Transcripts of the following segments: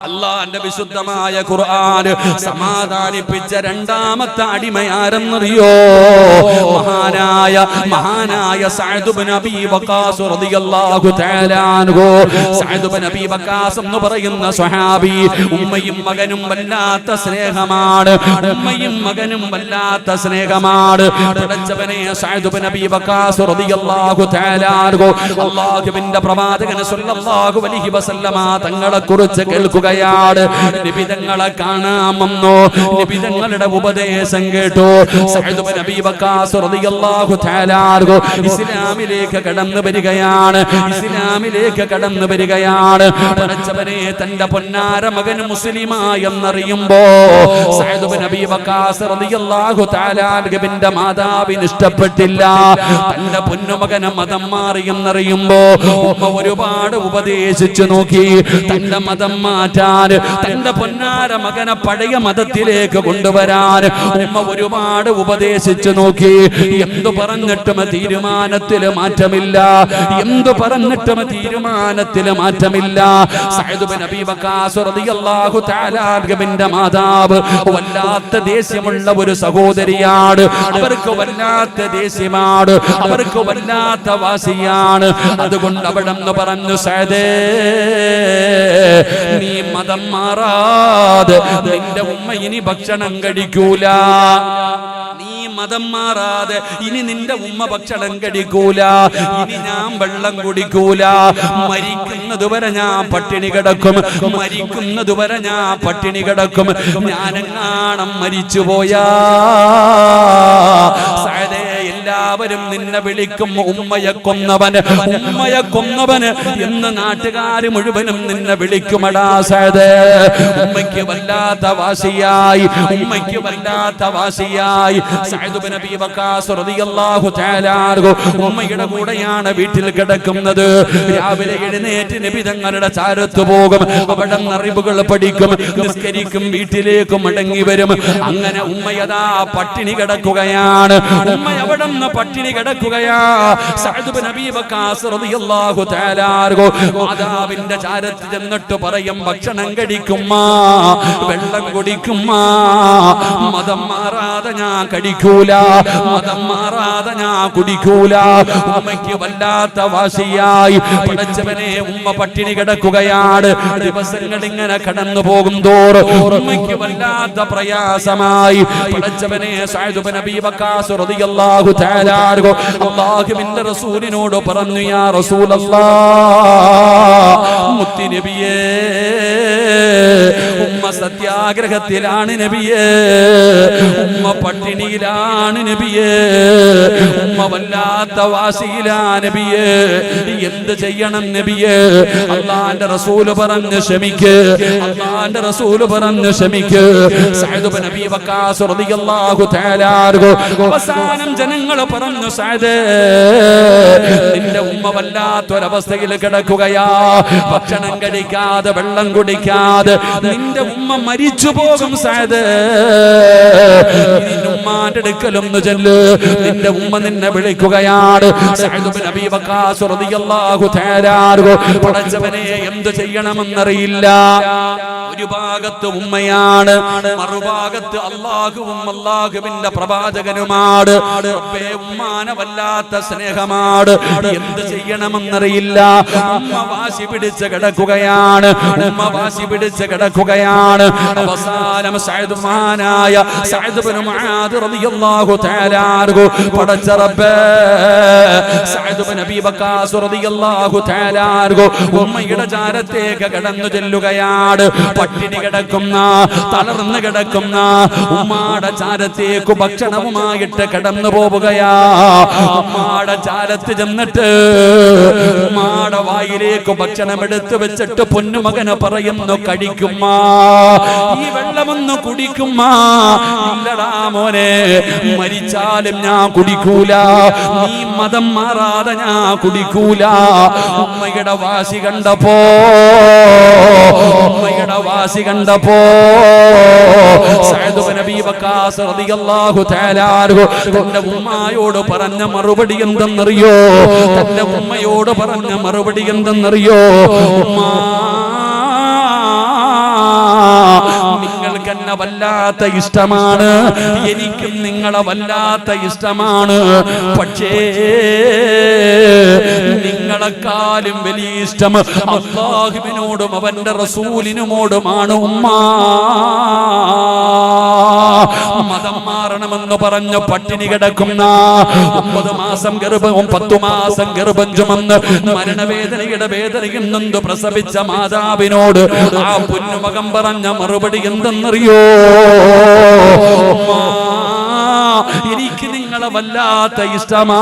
അല്ലാഹുവിന്റെ വിശുദ്ധമായ ഖുർആൻ സമാധാനിപ്പിച്ച രണ്ടാമത്തെ അടിമയാരെന്നറിയോ? മഹാനായ സഅദ് ഇബ്നു അബീ വഖാസ് റളിയല്ലാഹു തആല അൻഹു. സഅദ് ഇബ്നു അബീ വഖാസ് എന്ന് പറയുന്ന സ്വഹാബി ഉമ്മയും മകനും വല്ലാത്ത സ്നേഹമാണ്. ഉമ്മയും മകനും വല്ലാത്ത സ്നേഹമാണ്. പടച്ചവനെ സഅദ് ഇബ്നു അബീ വഖാസ് റളിയല്ലാഹു തആല അൻഹു അല്ലാഹുവിന്റെ പ്രവാചകൻ സ്വല്ലല്ലാഹു അലൈഹി വസല്ലമ തങ്ങളെ കുറിച്ച് കേൾക്കുക. നിബിതങ്ങളെ കാണാമെന്നോ നിബിതങ്ങളുടെ ഉപദേശം കേട്ടോ. സഅദ് ഇബ്നു അബീ വഖാസ് റളിയല്ലാഹു തആല അൻഹു ഇസ്ലാമിലേക്ക് കടന്നു വരികയാണ്. പടച്ചവനെ തന്റെ പൊന്നാര മകൻ മുസ്ലിമായി എന്നറിയുമ്പോ സഅദ് ഇബ്നു അബീ വഖാസ് റളിയല്ലാഹു തആല അൻഹുവിന്റെ മാതാവിന് ഇഷ്ടപ്പെട്ടില്ല. തന്റെ പൊന്നുമകനെ മതം മാറി എന്നറിയുമ്പോ ഉമ്മ ഒരുപാട് ഉപദേശിച്ചു നോക്കി. തന്റെ മതം മാറ്റാൻ, തന്റെ പൊന്നാര മകനെ പഴയ മതത്തിലേക്ക് കൊണ്ടുവരാൻ ഉമ്മ ഒരുപാട് ഉപദേശിച്ചു നോക്കി. എന്തു പറഞ്ഞിട്ടും തീരുമാനത്തിൽ മാറ്റമില്ല. സഅദ് ഇബ്നു അബീ വഖാസ് റളിയല്ലാഹു തആല അൻഹുവിന്റെ മാതാവ് വല്ലാത്ത ദേഷ്യമുള്ള ഒരു സഹോദരിയാണ്. അവർക്ക് വല്ലാത്ത ദേഷ്യമാണ്, അവർക്ക് വല്ലാത്ത വാശിയാണ്. അതുകൊണ്ട് അവിടെന്ന് പറഞ്ഞു, സഅദേ നീ മതം മാറാതെ നിന്റെ ഉമ്മ ഇനി ഭക്ഷണം കഴിക്കൂല. നീ മതം മാറാതെ ഇനി നിന്റെ ഉമ്മ ഭക്ഷണം കഴിക്കൂല. ഇനി ഞാൻ വെള്ളം കുടിക്കൂല. മരിക്കുന്നതുവരെ ഞാൻ പട്ടിണി കിടക്കും. ഞാനെങ്ങാണം മരിച്ചുപോയാ സഅദേ എല്ലാവരും നിന്നെ വിളിക്കും ഉമ്മയെ കൊന്നവന് എന്ന് നാട്ടുകാർ മുഴുവനും നിന്നെ വിളിക്കുമടാ സഅദേ. ഉമ്മയ്ക്ക് വല്ലാത്ത വാശിയായി. സഅദ് ഇബ്നു അബീ വഖാസ് റളിയല്ലാഹു തആല അൻഹു ഉമ്മയുടെ കൂടെയാണ് വീട്ടിൽ കിടക്കുന്നത്. രാവിലെ എഴുന്നേറ്റ് നബി തങ്ങളുടെ ചാരത്ത് പോകും. അവിടെ അറിവുകൾ പഠിക്കും, നിസ്കരിക്കും, വീട്ടിലേക്ക് മടങ്ങി വരും. അങ്ങനെ ഉമ്മയതാ പട്ടിണി കിടക്കുകയാണ്. സഅദ് ഇബ്നു അബീ വഖാസ് റളിയല്ലാഹു തആല അൻഹു മാതാവിന്റെ ചാരത്ത് ചെന്നിട്ട് പറയും, ഭക്ഷണം കഴിക്കുമ്മ, വെള്ളം കുടിക്കുമ്മ, മതം മാറാതെ ഞാൻ കഴിക്കൂല, മതം മാറാതെ ഞാൻ കുടിക്കൂല. ഉമ്മയ്ക്ക് വല്ലാത്ത വാശിയായി. പടച്ചവനെ ഉമ്മ പട്ടിണി കിടക്കുകയാണ്. ദിവസങ്ങൾ ഇങ്ങനെ കടന്നു പോകും തോറും ഉമ്മയ്ക്ക് വല്ലാത്ത പ്രയാസമായി. പടച്ചവനെ സഅദ് ഇബ്നു അബീ വഖാസ് റളിയല്ലാഹു തആല അൻഹു അല്ലാഹുവിന്റെ റസൂലിനോട് പറഞ്ഞു, യാ റസൂലല്ലാഹ്, മുത്തി നബിയേ, ഉമ്മ സത്യാഗ്രഹത്തിലാണ് നബിയേ, ഉമ്മ പട്ടിണിയിലാണ് നബിയേ, ഉമ്മ വല്ലാത്ത വാശിയിലാണ് നബിയേ, എന്ത് ചെയ്യണം നബിയേ? അല്ലാഹുവിന്റെ റസൂൽ പറഞ്ഞു ക്ഷമിക്ക്. സഅദ് ഇബ്നു അബീ വഖാസ് റളിയല്ലാഹു തആല അൻഹു അവസാനം ജനങ്ങൾ പറഞ്ഞു, സഅദേ നിന്റെ ഉമ്മ വല്ലാത്തൊരവസ്ഥയിൽ കിടക്കുകയാ. ഭക്ഷണം കഴിക്കാതെ, വെള്ളം കുടിക്കാതെ നിന്റെ ഉമ്മ മരിച്ചു പോകും സഅദേ. നിന്റെ ഉമ്മാന്റെ അടുക്കലൊന്ന് ചെല്ല്, നിന്റെ ഉമ്മ നിന്നെ വിളിക്കുകയാണ്. സഅദ് ഇബ്നു അബീ വഖാസ് റളിയല്ലാഹു തആല അൻഹു പടച്ചവനെ എന്തു ചെയ്യണമെന്നറിയില്ല. ഒരു ഭാഗത്ത് ഉമ്മയാണ്, മറുഭാഗത്ത് അല്ലാഹുവും അല്ലാഹുവിന്റെ പ്രവാചകനുമാണ്. റബ്ബേ, ഉമ്മാനെ വല്ലാത്ത സ്നേഹമാണ്. എന്ത് ചെയ്യണമെന്നറിയില്ല. ഉമ്മ വാശി പിടിച്ച് കിടക്കുകയാണ്. അവസാനം മഹാനായ സഅദ് ഇബ്നു മുആദ് റളിയല്ലാഹു തആല അൻഹു പടച്ച റബ്ബേ, സഅദ് ഇബ്നു അബീ വഖാസ് റളിയല്ലാഹു തആല അൻഹു ഉമ്മയുടെ ചാരത്തേക്ക് കടന്നു ചെല്ലുകയാണ്. പട്ടിണി കിടക്കുന്ന, തളർന്നു കിടക്കുന്ന ഉമ്മാടെ ചാരത്തേക്ക് ഭക്ഷണവുമായിട്ട് കടന്നു പോവുകയാ. ഉമ്മാടെ ചാരത്ത് ചെന്നിട്ട് ഉമ്മാടെ വായിലേക്ക് ഭക്ഷണം എടുത്തു വെച്ചിട്ട് പൊന്നുമകനെ പറയുന്നു, കഴിക്കുമ്മ, ഈ വെള്ളമൊന്ന് കുടിക്കുമ്മ. ഇല്ലടാ മോനെ, മരിച്ചാലും ഞാൻ കുടിക്കൂല, നീ മതം മാറാതെ ഞാൻ കുടിക്കൂല. ഉമ്മയുടെ വാശി കണ്ടപ്പോ സഅദ് ഇബ്നു അബീ വഖാസ് റളിയല്ലാഹു തആല അൻഹു തന്റെ ഉമ്മയോട് പറഞ്ഞ മറുപടി എന്തെന്നറിയോ? ഉമ്മ വല്ലാത്ത ഇഷ്ടമാണ്, എനിക്കും നിങ്ങളെ വല്ലാത്ത ഇഷ്ടമാണ്. പക്ഷേ നിങ്ങളെക്കാളും വലിയ ഇഷ്ടം അല്ലാഹുവിനോടും അവന്റെ റസൂലിനോടുമാണ് ഉമ്മ. മതം മാറണമെന്ന് പറഞ്ഞു പട്ടിണി കിടക്കുന്ന 9 മാസം ഗർഭവും 10 മാസം ഗർഭം ചുമന്ന് മരണവേദനയുടെ വേദനയും നൊന്ത് പ്രസവിച്ച മാതാവിനോട് ആ പൊന്നുമകൻ പറഞ്ഞ മറുപടി എന്തെന്നറിയോ? എനിക്ക് നിങ്ങളെ വല്ലാത്ത ഇഷ്ടമാ,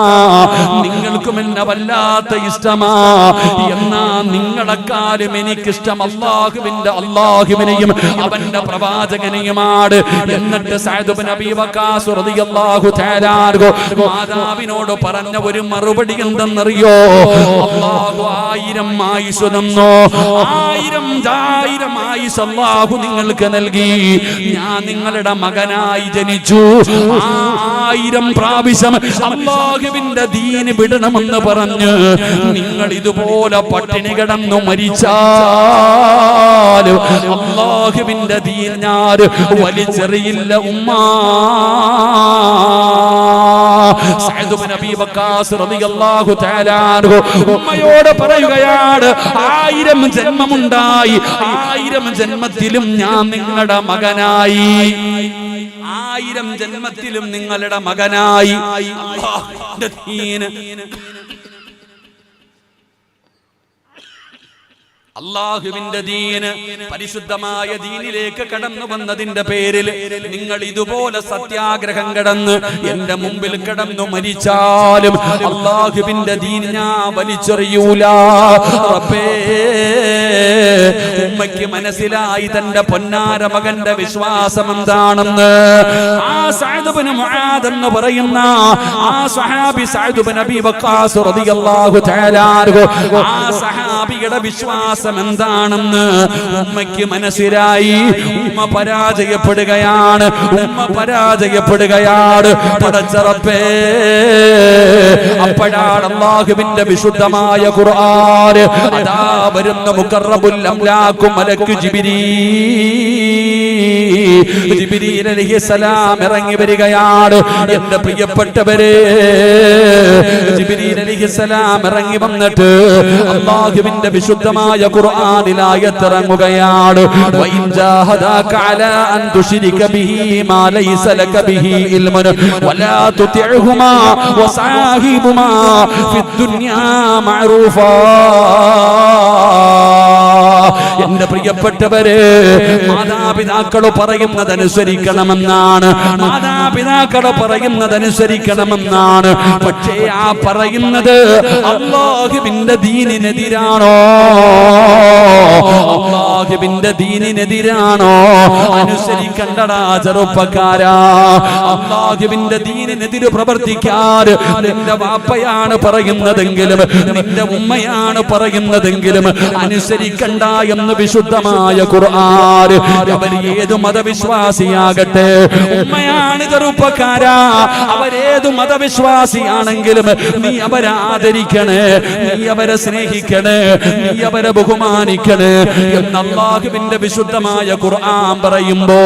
നിങ്ങൾക്കും എന്നെ വല്ലാത്ത ഇഷ്ടമാ. എന്നാ നിങ്ങളെക്കാളും എനിക്കിഷ്ടം അല്ലാഹുവിനെയും അവന്റെ പ്രവാചകനെയുമാണ്. എന്നിട്ട് സഅദ് ഇബ്നു അബീ വഖാസ് റളിയല്ലാഹു തആല അൻഹു മാതാവിനോട് പറഞ്ഞ ഒരു മറുപടി എന്തെന്നറിയോ? അല്ലാഹു 1000 ആയുസ് തന്നു, 1000 ആയുസ് അല്ലാഹു നിങ്ങൾക്ക് നൽകി. ഞാൻ നിങ്ങളുടെ മകനായി ജനിച്ചു. 1000 പ്രാവശ്യം അല്ലാഹുവിന്റെ ദീന് വിടണമെന്ന് പറഞ്ഞ് നിങ്ങൾ ഇതുപോലെ പട്ടിണി കിടന്നു മരിച്ചാൽ അല്ലാഹുവിന്റെ ദീൻ ഞാൻ വലിച്ചെറിയില്ല ഉമ്മ. സഅദ് ഇബ്നു അബീ വഖാസ് റളിയല്ലാഹു തആല അൻഹു ഉമ്മയോട് പറയുകയാണ്, 1000 ജന്മമുണ്ടായി, 1000 ജന്മത്തിലും ഞാൻ നിങ്ങളുടെ മകനായി, 1000 ജന്മത്തിലും നിങ്ങളുടെ മകനായി. അല്ലാഹുവിന്റെ ദീൻ, അല്ലാഹുവിന്റെ ദീന്, പരിശുദ്ധമായ ദീനിലേക്ക് കടന്നു വന്നതിന്റെ പേരിൽ നിങ്ങൾ ഇതുപോലെ സത്യാഗ്രഹം കടന്ന് എന്റെ മുമ്പിൽ കടന്നു മരിച്ചാലും അല്ലാഹുവിന്റെ ദീൻ ഞാൻ വലിച്ചെറിയൂല. റബ്ബേ, ഉമ്മയ്ക്ക് മനസ്സിലായി തന്റെ പൊന്നാര മകന്റെ വിശ്വാസം എന്താണെന്ന്. ആ സഅദ് ഇബ്നു മുആദ് എന്ന് പറയുന്ന ആ സഹാബി സഅദ് ഇബ്നു അബീ വഖാസ് റളിയല്ലാഹു തആല അൻഹു, ആ സഹാബിയുടെ വിശ്വാസം എന്താണെന്ന് ഉമ്മയ്ക്ക് മനസ്സിലായി. ഉമ്മ പരാജയപ്പെടുകയാണ്, ഉമ്മ പരാജയപ്പെടുകയാണ്. പടച്ച റബ്ബേ, അപ്പോഴാണ് അല്ലാഹുവിന്റെ വിശുദ്ധമായ ഖുർആൻ അതാ വരുന്ന മുഖറബുൽ അംലാഖു മലക്ക് ജിബ്രീൽ അലൈഹിസ്സലാം ഇറങ്ങി വരികയാണ്. എന്റെ പ്രിയപ്പെട്ടവരെ, ജിബ്രീൽ അലൈഹിസ്സലാം ഇറങ്ങി വന്നിട്ട് അല്ലാഹുവിന്റെ വിശുദ്ധമായ ഖുർആനിൽ ആയത്ത് ഇറങ്ങുകയാണ്. വഇൻ ജാഹദാക അലാ അൻ തുശ്രിക ബിഹി മാ ലൈസ ലക ബിഹി ഇൽമുൻ വലാ തുതിഉഹുമാ വസാഹിബുമാ ഫിദ്ദുനിയാ മഅറൂഫാ. എന്റെ പ്രിയപ്പെട്ടവരെ, മാതാപിതാക്കൾ പറയുന്നതനുസരിക്കണമെന്നാണ്, മാതാപിതാക്കൾ പറയുന്നതനുസരിക്കണമെന്നാണ്. പക്ഷേ ആ പറയുന്നത് അല്ലാഹുവിന്റെ ദീനിനെതിരാണോ? അല്ലാഹുവിന്റെ ദീനിനെതിരാണോ? അനുസരിക്കണ്ടടാ ചെറുപ്പക്കാരാ. അല്ലാഹുവിന്റെ ദീനിനെതിരെ പ്രവർത്തിക്കാൻ നിന്റെ വാപ്പയാണ് പറയുന്നതെങ്കിലും നിന്റെ ഉമ്മയാണ് പറയുന്നതെങ്കിലും അനുസരിക്കണ്ട എന്ന് വിശുദ്ധമായ ഖുർആൻ. അവർ ഏതു മതവിശ്വാസിയാകട്ടെ, ഉമ്മയാണ് ചെറുപ്പക്കാരാ, അവരേതു മതവിശ്വാസിയാണെങ്കിലും നീ അവരെ ആദരിക്കണേ, നീ അവരെ സ്നേഹിക്കണേ, നീ അവരെ ബഹുമാനിക്കണേ എന്ന് അല്ലാഹുവിന്റെ വിശുദ്ധമായ ഖുർആൻ പറയുമ്പോ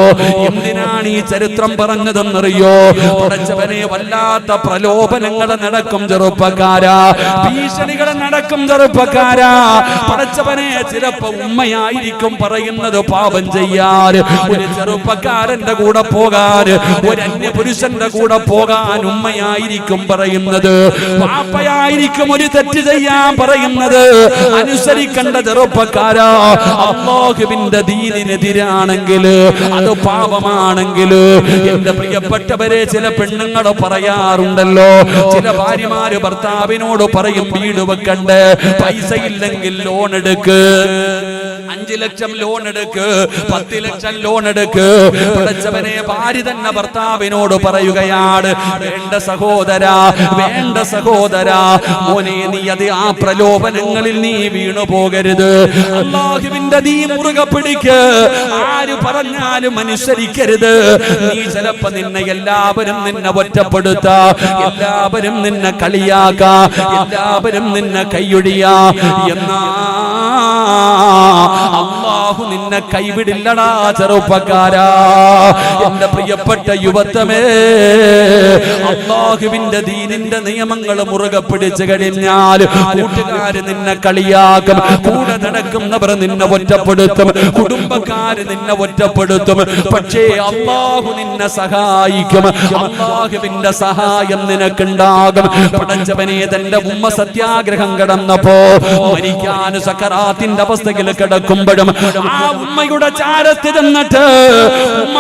എന്തിനാണ് ഈ ചരിത്രം പറഞ്ഞതെന്നറിയോ? പടച്ചവനെ, വല്ലാത്ത പ്രലോഭനങ്ങൾ നടക്കും ചെറുപ്പക്കാരാ, ഭീഷണികൾ നടക്കും ചെറുപ്പക്കാരാ. പടച്ചവനെ, ചിലപ്പോ ഉമ്മയായിരിക്കും പറയുന്നത് പാപം ചെയ്യാൻ, ഒരു ചെറുപ്പക്കാരന്റെ കൂടെ പോകാൻ, ഒരു അന്യപുരുഷന്റെ കൂടെ പോകാൻ ഉമ്മയായിരിക്കും പറയുന്നത്, പാപ്പയായിരിക്കും ഒരു തെറ്റ് ചെയ്യാൻ പറയുന്നത്. അനുസരിക്കേണ്ട ചെറുപ്പക്കാരാ, അല്ലാഹുവിന്റെ ദീനിനെതിരാണെങ്കിൽ, അത് പാപമാണെങ്കിൽ, എന്റെ പ്രിയപ്പെട്ടവരെ, ചില പെണ്ണുങ്ങൾ പറയാറുണ്ടല്ലോ, ചില ഭാര്യമാര് ഭർത്താവിനോട് പറയും, വീട് വെക്കണ്ടേ, പൈസ ഇല്ലെങ്കിൽ ലോൺ എടുക്ക്, 5 ലക്ഷം ലോൺ എടുക്ക്, 10 ലക്ഷം ലോൺ എടുക്ക്. പടച്ചവനെ, ഭാര്യ തന്നെ ഭർത്താവിനോട് പറയുകയാണ്, വേണ്ട സഹോദരാ, വേണ്ട സഹോദരാ, മോനെ, നീ അത് ആ പ്രലോഭനങ്ങളിൽ നീ വീണു പോകരുത്. അല്ലാഹുവിന്റെ ദീൻ മുറുകെ പിടിക്ക്, ആര് പറഞ്ഞാലും അനുസരിക്കരുത്. നീ ചിലപ്പോ എല്ലാവരും നിന്നെ ഒറ്റപ്പെടുത്ത, എല്ലാവരും നിന്നെ കളിയാക്ക, എല്ലാവരും നിന്നെ കൈയൊഴിയ. എന്നാ അല്ലാഹു നിന്നെ കൈവിടില്ലടാ ചെറുപ്പക്കാരാ. എന്റെ പ്രിയപ്പെട്ട യുവത്വമേ, അല്ലാഹുവിന്റെ ദീനിന്റെ നിയമങ്ങൾ മുറുകെ പിടിച്ചു കഴിഞ്ഞാൽ കൂട്ടുകാര് നിന്നെ കളിയാക്കും, കൂടെ നടക്കുന്നവർ നിന്നെ ഒറ്റപ്പെടുത്തും, കുടുംബക്കാര് നിന്നെ ഒറ്റപ്പെടുത്തും. പക്ഷേ അല്ലാഹു നിന്നെ സഹായിക്കും. അല്ലാഹുവിന്റെ സഹായം നിനക്കുണ്ടാകും. പടച്ചവനെ, തന്റെ ഉമ്മ സത്യാഗ്രഹം കടന്നപ്പോ മരിക്കാൻ സക്കറാത്തിന്റെ അവസ്ഥയിൽ കിടക്കുമ്പോഴും ആ ഉമ്മയുടെ ചാരത്ത് ചെന്നിട്ട് ഉമ്മ,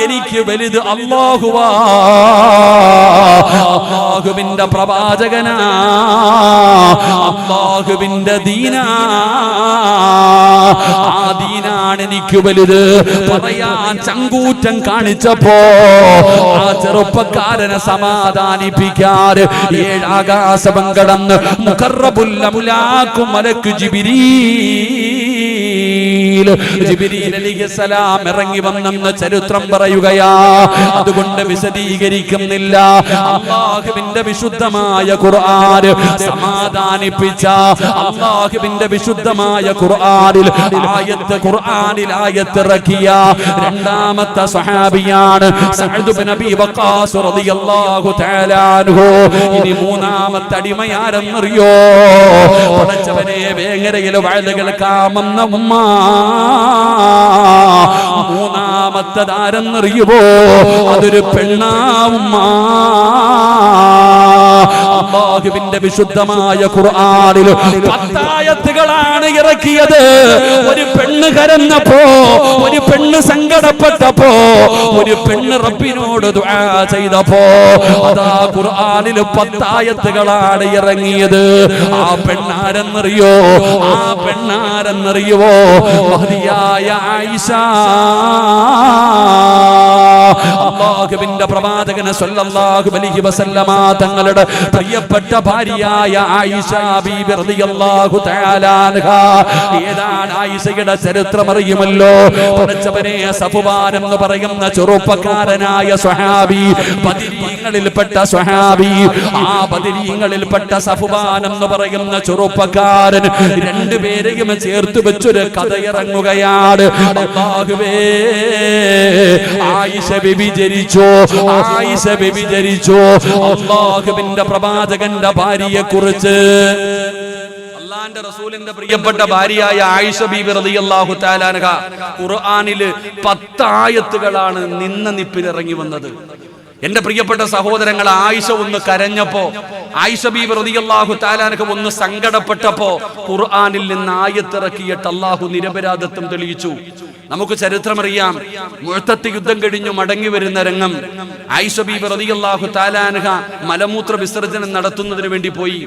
എനിക്ക് വലുത് അല്ലാഹുവാ, അല്ലാഹുവിന്റെ പ്രവാചകനാ, അല്ലാഹുവിന്റെ ദീനാ, ആ ദീനാണ് എനിക്ക് വലുത് പറയാൻ ചങ്കൂറ്റം കാണിച്ചപ്പോ ആ ചെറുപ്പക്കാരനെ സമാധാനിപ്പിക്കാറ് ഏഴാകാശം കടന്ന് മുഖറബുൽ അംലാഖു മലക്ക് ജിബ്രീൽ അലൈഹിസ്സലാം ഇറങ്ങി വന്നെന്ന് ചരിത്രം പറയുകയാ. അതുകൊണ്ട് വിശദീകരിക്കുന്നില്ല. അല്ലാഹുവിന്റെ വിശുദ്ധമായ ഖുർആൻ സമാധാനിപ്പിച്ച അല്ലാഹുവിന്റെ വിശുദ്ധമായ ഖുർആനിൽ ആയത്ത് ഇറക്കിയ രണ്ടാമത്തെ സ്വഹാബിയാണ് സഅദ് ഇബ്നു അബീ വഖാസ് റളിയല്ലാഹു തആല അൻഹു. ഇനി മൂന്നാമത്തെ അടിമയാരെന്നറിയോ? പടച്ചവനെ, വേങ്ങരയിൽ വഅദ് കേൾക്കാമെന്ന ഉമ്മ. മൂന്നാമത്തതാരെന്നറിയുമോ? അതൊരു പെണ്ണാവുമ്മ. അല്ലാഹുവിന്റെ വിശുദ്ധമായ ഖുർആനിൽ 10 ആയത്തുകളാണ് ഇറക്കിയത്. ഒരു പെണ്ണ് കരഞ്ഞപ്പോ, ഒരു പെണ്ണ് സങ്കടപ്പെട്ടപ്പോ, ഒരു പെണ്ണ് റബ്ബിനോട് ദുആ ചെയ്തപ്പോ അതാ ഖുർആനിൽ 10 ആയത്തുകളാണ് ഇറങ്ങിയത്. ആ പെണ്ണാരെന്നറിയോ? ആ പെണ്ണാരെന്നറിയുവോ? മഹദിയായ ആയിഷ. അല്ലാഹുവിന്റെ പ്രവാചകൻ സല്ലല്ലാഹു അലൈഹി വസല്ലമ തങ്ങളുടെ പ്രിയപ്പെട്ട ഭാര്യയായ ആയിഷ ബീബി റളിയല്ലാഹു തആല അൻഹാ. ഏതാണ് ആയിഷയുടെ ചരിത്രം അറിയുമല്ലോ? പടച്ചവനെ, സഫ്വാൻ എന്ന് പറയുന്ന ചെറുപ്പക്കാരനായ സ്വഹാബി, ബദരീങ്ങളിൽപ്പെട്ട സ്വഹാബി, ആ ബദരീങ്ങളിൽപ്പെട്ട സഫ്വാൻ എന്ന് പറയുന്ന ചെറുപ്പക്കാരൻ, രണ്ടുപേരെയും ചേർത്ത് വെച്ചൊരു കഥ ഇറങ്ങുകയാണ്. അല്ലാഹുവേ, ആയിഷ ബിബി ജനിച്ചു, ആയിഷ ബിബി ജനിച്ചു. അല്ലാഹുവിന്റെ പ്രവാചകന്റെ ഭാര്യയെ കുറിച്ച്, അല്ലാഹുവിന്റെ റസൂലിന്റെ പ്രിയപ്പെട്ട ഭാര്യയായ ആയിഷ ബീബി റളിയല്ലാഹു തആല അൻഹ, ഖുർആനിൽ 10 ആയത്തുകളാണ് നിപ്പിൽ ഇറങ്ങി വന്നത്. എന്റെ പ്രിയപ്പെട്ട സഹോദരങ്ങൾ, ആയിഷ ഒന്ന് കരഞ്ഞപ്പോ, ആയിഷ ബീബി റളിയല്ലാഹു തആല അൻഹ ഒന്ന് സങ്കടപ്പെട്ടപ്പോ ഖുർആനിൽ നിന്ന് ആയത്തിറക്കിയിട്ട് അല്ലാഹു നിരപരാധിത്വം തെളിയിച്ചു. നമുക്ക് ചരിത്രമറിയാം. മുഅ്തത്ത് യുദ്ധം കഴിഞ്ഞു മടങ്ങി വരുന്ന രംഗം. ആയിഷ ബീബി റളിയല്ലാഹു തആല അൻഹ മലമൂത്ര വിസർജനം നടത്തുന്നതിന് വേണ്ടി പോയി.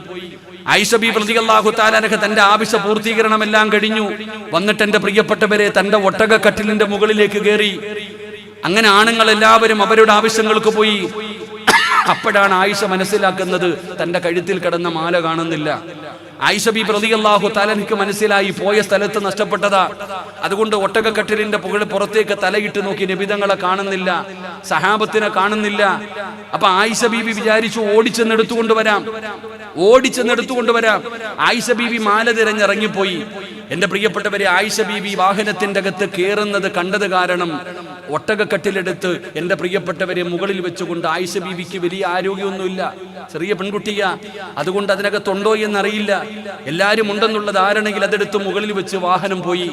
ആയിഷ ബീബി റളിയല്ലാഹു തആല അൻഹ തന്റെ ആവശ്യ പൂർത്തീകരണമെല്ലാം കഴിഞ്ഞു വന്നിട്ട് എന്റെ പ്രിയപ്പെട്ടവരെ തന്റെ ഒട്ടകക്കട്ടിലിന്റെ മുകളിലേക്ക് കയറി. അങ്ങനെ ആണുങ്ങൾ എല്ലാവരും അവരുടെ ആവശ്യങ്ങൾക്ക് പോയി. അപ്പോഴാണ് ആയിഷ മനസ്സിലാക്കുന്നത് തന്റെ കഴുത്തിൽ കിടന്ന മാല കാണുന്നില്ല. ആയിഷ ബീബി റളിയല്ലാഹു തആല അൻഹയ്ക്ക് മനസ്സിലായി പോയ സ്ഥലത്ത് നഷ്ടപ്പെട്ടതാ. അതുകൊണ്ട് ഒട്ടകക്കട്ടിലിന്റെ പുറത്തേക്ക് തലയിട്ട് നോക്കി, നബിതങ്ങളെ കാണുന്നില്ല, സഹാബത്തിനെ കാണുന്നില്ല. അപ്പൊ ആയിഷ ബീബി വിചാരിച്ചു ഓടിച്ചെന്നെടുത്തുകൊണ്ടുവരാം. ആയിഷ ബീബി മാല തിരഞ്ഞിറങ്ങിപ്പോയി. എന്റെ പ്രിയപ്പെട്ടവരെ, ആയിഷ ബീബി വാഹനത്തിന്റെ അകത്ത് കയറുന്നത് കണ്ടത് കാരണം ഒട്ടകക്കട്ടിലെടുത്ത് എന്റെ പ്രിയപ്പെട്ടവരെ മുകളിൽ വെച്ചുകൊണ്ട്, ആയിഷ ബീവിക്ക് വലിയ ആരോഗ്യമൊന്നുമില്ല, ചെറിയ പെൺകുട്ടിയാ, അതുകൊണ്ട് അതിനകത്തുണ്ടോ എന്നറിയില്ല, എല്ലാരും ഉണ്ടെന്നുള്ള ധാരണയിൽ അതെടുത്ത് മുകളിൽ വെച്ച് വാഹനം പോയി.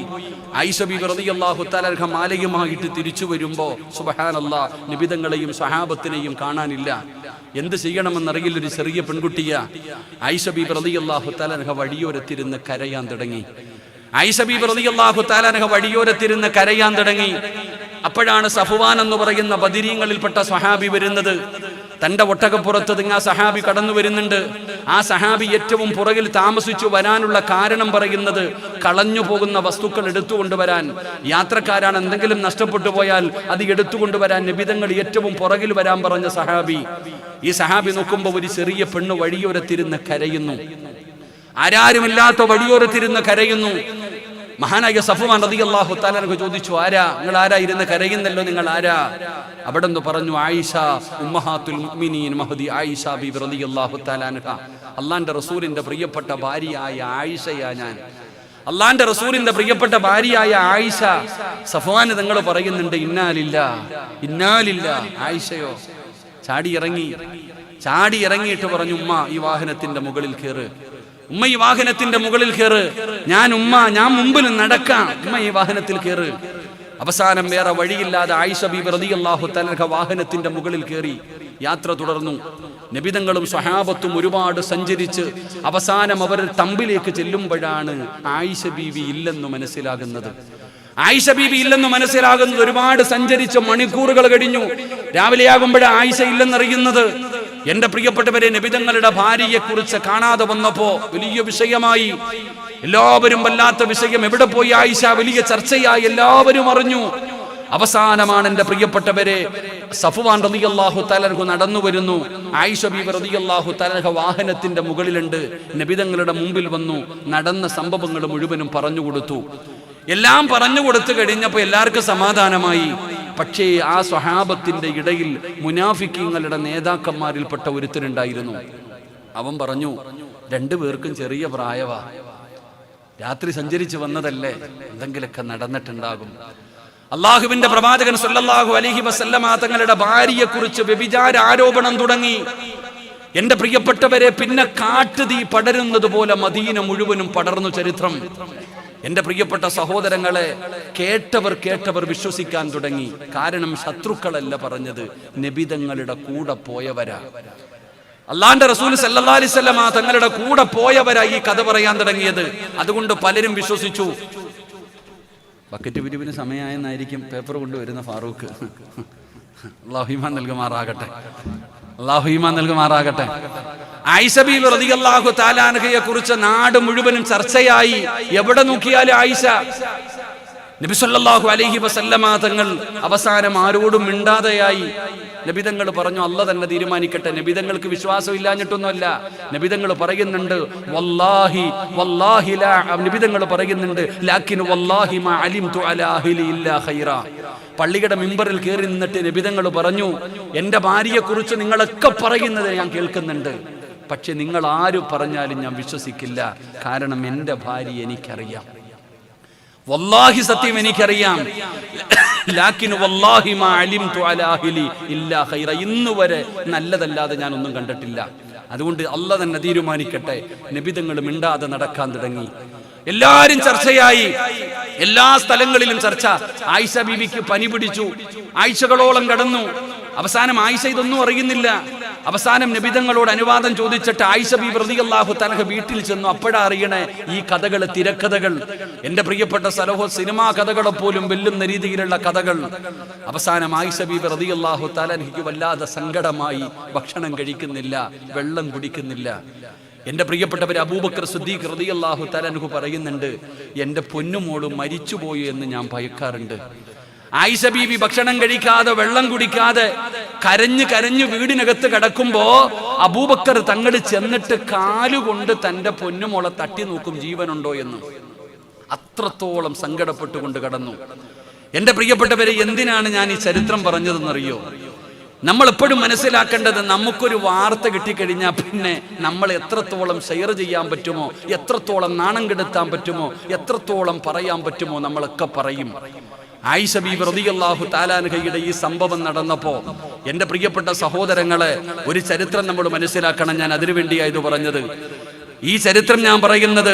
ആയിഷ ബീബി റളിയല്ലാഹു തആല അൻഹ മാലയുമായിട്ട് തിരിച്ചു വരുമ്പോ സുബ്ഹാനല്ലാഹ്, നബിതങ്ങളെയും സഹാബത്തിനെയും കാണാനില്ല. എന്ത് ചെയ്യണമെന്നറിയില്ല, ഒരു ചെറിയ പെൺകുട്ടിയാ. ആയിഷ ബീബി റളിയല്ലാഹു തആല അൻഹ വഴിയോരത്തിരുന്ന് കരയാൻ തുടങ്ങി. ആയിഷ ബീബി റളിയല്ലാഹു തആല അൻഹ വഴിയോരത്തിരുന്ന് കരയാൻ തുടങ്ങി. അപ്പോഴാണ് സഫ്വാൻ എന്ന് പറയുന്ന ബദരീങ്ങളിൽപ്പെട്ട സ്വഹാബി വരുന്നത്. തന്റെ ഒട്ടകപ്പുറത്ത് ആ സഹാബി കടന്നു വരുന്നുണ്ട്. ആ സഹാബി ഏറ്റവും പുറകിൽ താമസിച്ചു വരാനുള്ള കാരണം പറയുന്നത്, കളഞ്ഞു പോകുന്ന വസ്തുക്കൾ എടുത്തുകൊണ്ടുവരാൻ, യാത്രക്കാരാണ് എന്തെങ്കിലും നഷ്ടപ്പെട്ടു പോയാൽ അത് എടുത്തുകൊണ്ടുവരാൻ നബിതങ്ങൾ ഏറ്റവും പുറകിൽ വരാൻ പറഞ്ഞ സഹാബി. ഈ സഹാബി നോക്കുമ്പോൾ ഒരു ചെറിയ പെണ്ണ് വഴിയോരത്തിരുന്ന് കരയുന്നു. ആരാരുമില്ലാത്ത വഴിയോരത്തിരുന്ന് കരയുന്നു. മഹാനായ സഫ്വാൻ റളിയല്ലാഹു തആല അൻഹു ചോദിച്ചു, ആരാ നിങ്ങൾ? ആരാ ഇരുന്ന് കരയുന്നല്ലോ, നിങ്ങൾ ആരാ? അവിടെ നിന്ന് പറഞ്ഞു, ആയിഷ ഉമ്മഹാത്തുൽ മുഅ്മിനീൻ മഹദി ആയിഷ ബീബി റളിയല്ലാഹു തആല അൻഹ, അല്ലാഹുവിന്റെ റസൂലിന്റെ പ്രിയപ്പെട്ട ഭാര്യയായ ആയിഷയാ ഞാൻ. അള്ളാന്റെ റസൂലിന്റെ പ്രിയപ്പെട്ട ഭാര്യയായ ആയിഷ സഫ്വാന് തങ്ങൾ പറയുന്നുണ്ട്, ഇന്നാലില്ല. ആയിഷയോ ചാടി ഇറങ്ങിയിട്ട് പറഞ്ഞു, ഉമ്മ ഈ വാഹനത്തിന്റെ മുകളിൽ കയറ്, ഉമ്മ ഈ വാഹനത്തിന്റെ മുകളിൽ കയറ്, ഞാൻ മുമ്പിൽ നടക്കാം, ഉമ്മ ഈ വാഹനത്തിൽ കയറ്. അവസാനം വേറെ വഴിയില്ലാതെ ആയിഷ ബീബി റളിയല്ലാഹു തആല വാഹനത്തിന്റെ മുകളിൽ കയറി യാത്ര തുടർന്നു. നബിതങ്ങളും സ്വഹാബത്തും ഒരുപാട് സഞ്ചരിച്ച് അവസാനം അവർ തമ്പിലേക്ക് ചെല്ലുമ്പോഴാണ് ആയിഷ ബീവി ഇല്ലെന്ന് മനസ്സിലാകുന്നത്. ഒരുപാട് സഞ്ചരിച്ച് മണിക്കൂറുകൾ കഴിഞ്ഞു. രാവിലെയാകുമ്പോഴാണ് ആയിഷ ഇല്ലെന്നറിയുന്നത്. എന്റെ പ്രിയപ്പെട്ടവരെ, നബിതങ്ങളുടെ ഭാര്യയെ കുറിച്ച് കാണാതെ വന്നപ്പോ വലിയ വിഷയമായി. എല്ലാവരും വല്ലാത്ത വിഷയം, എവിടെ പോയി ആയിഷ, വലിയ ചർച്ചയായി, എല്ലാവരും അറിഞ്ഞു. അവസാനമാണ് എന്റെ പ്രിയപ്പെട്ടവരെ, സഫ്വാൻ റളിയല്ലാഹു തആല നടന്നു വരുന്നു. ആയിഷ ബീവി റളിയല്ലാഹു തആല വാഹനത്തിന്റെ മുകളിലുണ്ട്. നബിതങ്ങളുടെ മുമ്പിൽ വന്നു നടന്ന സംഭവങ്ങൾ മുഴുവനും പറഞ്ഞു കൊടുത്തു. എല്ലാം പറഞ്ഞു കൊടുത്തു കഴിഞ്ഞപ്പോൾ എല്ലാവർക്കും സമാധാനമായി. പക്ഷേ ആ സ്വഹാബത്തിന്റെ ഇടയിൽ മുനാഫിക്കീങ്ങളുടെ നേതാക്കന്മാരിൽപ്പെട്ട ഒരുത്തനുണ്ടായിരുന്നു. അവൻ പറഞ്ഞു, രണ്ടുപേർക്കും ചെറിയ പ്രായവാ, രാത്രി സഞ്ചരിച്ചു വന്നതല്ലേ, എന്തെങ്കിലൊക്കെ നടന്നിട്ടുണ്ടാകും. അള്ളാഹുവിന്റെ പ്രവാചകൻ സല്ലല്ലാഹു അലൈഹി വസല്ലമ തങ്ങളുടെ ഭാര്യയെ കുറിച്ച് വ്യഭിചാര ആരോപണം തുടങ്ങി. എന്റെ പ്രിയപ്പെട്ടവരെ, പിന്നെ കാട്ടുതീ പടരുന്നത് പോലെ മദീന മുഴുവനും പടർന്നു ചരിത്രം. എന്റെ പ്രിയപ്പെട്ട സഹോദരങ്ങളെ, കേട്ടവർ വിശ്വസിക്കാൻ തുടങ്ങി. കാരണം ശത്രുക്കളല്ല പറഞ്ഞത്, നബിതങ്ങളുടെ കൂടെ പോയവരാ. അള്ളാന്റെ റസൂൽ സല്ലല്ലാഹു അലൈഹി വസല്ലമ തങ്ങളുടെ കൂടെ പോയവരാ ഈ കഥ പറയാൻ തുടങ്ങിയത്. അതുകൊണ്ട് പലരും വിശ്വസിച്ചു. ബക്കറ്റ് പിരിവിന് സമയമായെന്നായിരിക്കും പേപ്പർ കൊണ്ടുവരുന്ന ഫാറൂഖ്. അല്ലാഹു ഈമാൻ നൽകുമാറാകട്ടെ. ആയിഷ ബീവി റളിയല്ലാഹു തആല അൻഹയെ കുറിച്ച് നാട് മുഴുവനും ചർച്ചയായി. എവിടെ നോക്കിയാലും ആയിഷ. നബി സല്ലല്ലാഹു അലൈഹി വസല്ലമ തങ്ങൾ അവസാനം ആരോടും മിണ്ടാതെയായി. നബിതങ്ങൾ പറഞ്ഞു, അല്ലാഹ് തന്നെ തീരുമാനിക്കട്ടെ. നബിതങ്ങൾക്ക് വിശ്വാസം ഇല്ലാഞ്ഞിട്ടൊന്നുമല്ല. നബിതങ്ങൾ പറയുന്നുണ്ട്, വല്ലാഹി ലാ, നബിതങ്ങൾ പറയുന്നുണ്ട്, ലാകിൻ വല്ലാഹി മാ അലിംതു അലാ അഹ്ലി ഇല്ലാ ഖൈറ. പള്ളിയുടെ മിമ്പറിൽ കയറി നിന്നിട്ട് നബിതങ്ങൾ പറഞ്ഞു, എന്റെ ഭാര്യയെ കുറിച്ച് നിങ്ങളൊക്കെ പറയുന്നത് ഞാൻ കേൾക്കുന്നുണ്ട്, പക്ഷെ നിങ്ങൾ ആര് പറഞ്ഞാലും ഞാൻ വിശ്വസിക്കില്ല. കാരണം എന്റെ ഭാര്യ എനിക്കറിയാം, വല്ലാഹി സത്യം എനിക്കറിയാം. ലാകിൻ വല്ലാഹി മാ അലിംതു അലാ അഹ്ലി ഇല്ലാ ഖൈറ. ഇന്നുവരെ നല്ലതല്ലാതെ ഞാൻ ഒന്നും കണ്ടിട്ടില്ല. അതുകൊണ്ട് അല്ലാഹ് തന്നെ തീരുമാനിക്കട്ടെ. നബിതങ്ങൾ മിണ്ടാതെ നടക്കാൻ തുടങ്ങി. എല്ലാരും ചർച്ചയായി, എല്ലാ സ്ഥലങ്ങളിലും ചർച്ച. ആയിഷ ബീവിക്ക് പനി പിടിച്ചു, ആഴ്ചകളോളം കടന്നു. അവസാനം ആയിഷ ഇതൊന്നും അറിയുന്നില്ല. അവസാനം നബിതങ്ങളോട് അനുവാദം ചോദിച്ചിട്ട് ആയിഷ ബീവി റളിയല്ലാഹു തആല വീട്ടിൽ ചെന്നു. അപ്പോഴാ അറിയണേ ഈ കഥകൾ, തിരക്കഥകൾ, എന്റെ പ്രിയപ്പെട്ട സിനിമാ കഥകളെ പോലും വെല്ലുന്ന രീതിയിലുള്ള കഥകൾ. അവസാനം ആയിഷ ബീവി റളിയല്ലാഹു തആല എനിക്ക് വല്ലാതെ സങ്കടമായി. ഭക്ഷണം കഴിക്കുന്നില്ല, വെള്ളം കുടിക്കുന്നില്ല. എന്റെ പ്രിയപ്പെട്ടവർ, അബൂബക്കർ സിദ്ദീഖ് റളിയല്ലാഹു തആല അൻഹു പറയുന്നുണ്ട്, എന്റെ പൊന്നുമോള് മരിച്ചുപോയി എന്ന് ഞാൻ ഭയക്കാറുണ്ട്. ആയിഷ ബീവി ഭക്ഷണം കഴിക്കാതെ, വെള്ളം കുടിക്കാതെ കരഞ്ഞു വീടിനകത്ത് കിടക്കുമ്പോ അബൂബക്കർ തങ്ങൾ ചെന്നിട്ട് കാലുകൊണ്ട് തന്റെ പൊന്നുമോളെ തട്ടി നോക്കും ജീവനുണ്ടോ എന്ന്. അത്രത്തോളം സങ്കടപ്പെട്ടുകൊണ്ട് കടന്നു. എന്റെ പ്രിയപ്പെട്ടവരെ, എന്തിനാണ് ഞാൻ ഈ ചരിത്രം പറഞ്ഞതെന്നറിയോ? നമ്മൾ എപ്പോഴും മനസ്സിലാക്കേണ്ടത്, നമുക്കൊരു വാർത്ത കിട്ടിക്കഴിഞ്ഞാൽ പിന്നെ നമ്മൾ എത്രത്തോളം ഷെയർ ചെയ്യാൻ പറ്റുമോ, എത്രത്തോളം നാണം കെടുത്താൻ പറ്റുമോ, എത്രത്തോളം പറയാൻ പറ്റുമോ, നമ്മളൊക്കെ പറയും. ആയിഷ ബീവി റളിയല്ലാഹു തആല അൻഹയുടെ ഈ സംഭവം നടന്നപ്പോ എന്റെ പ്രിയപ്പെട്ട സഹോദരങ്ങളെ, ഒരു ചരിത്രം നമ്മൾ മനസ്സിലാക്കണം. ഞാൻ അതിനുവേണ്ടിയായത് പറഞ്ഞത്. ഈ ചരിത്രം ഞാൻ പറയുന്നത്,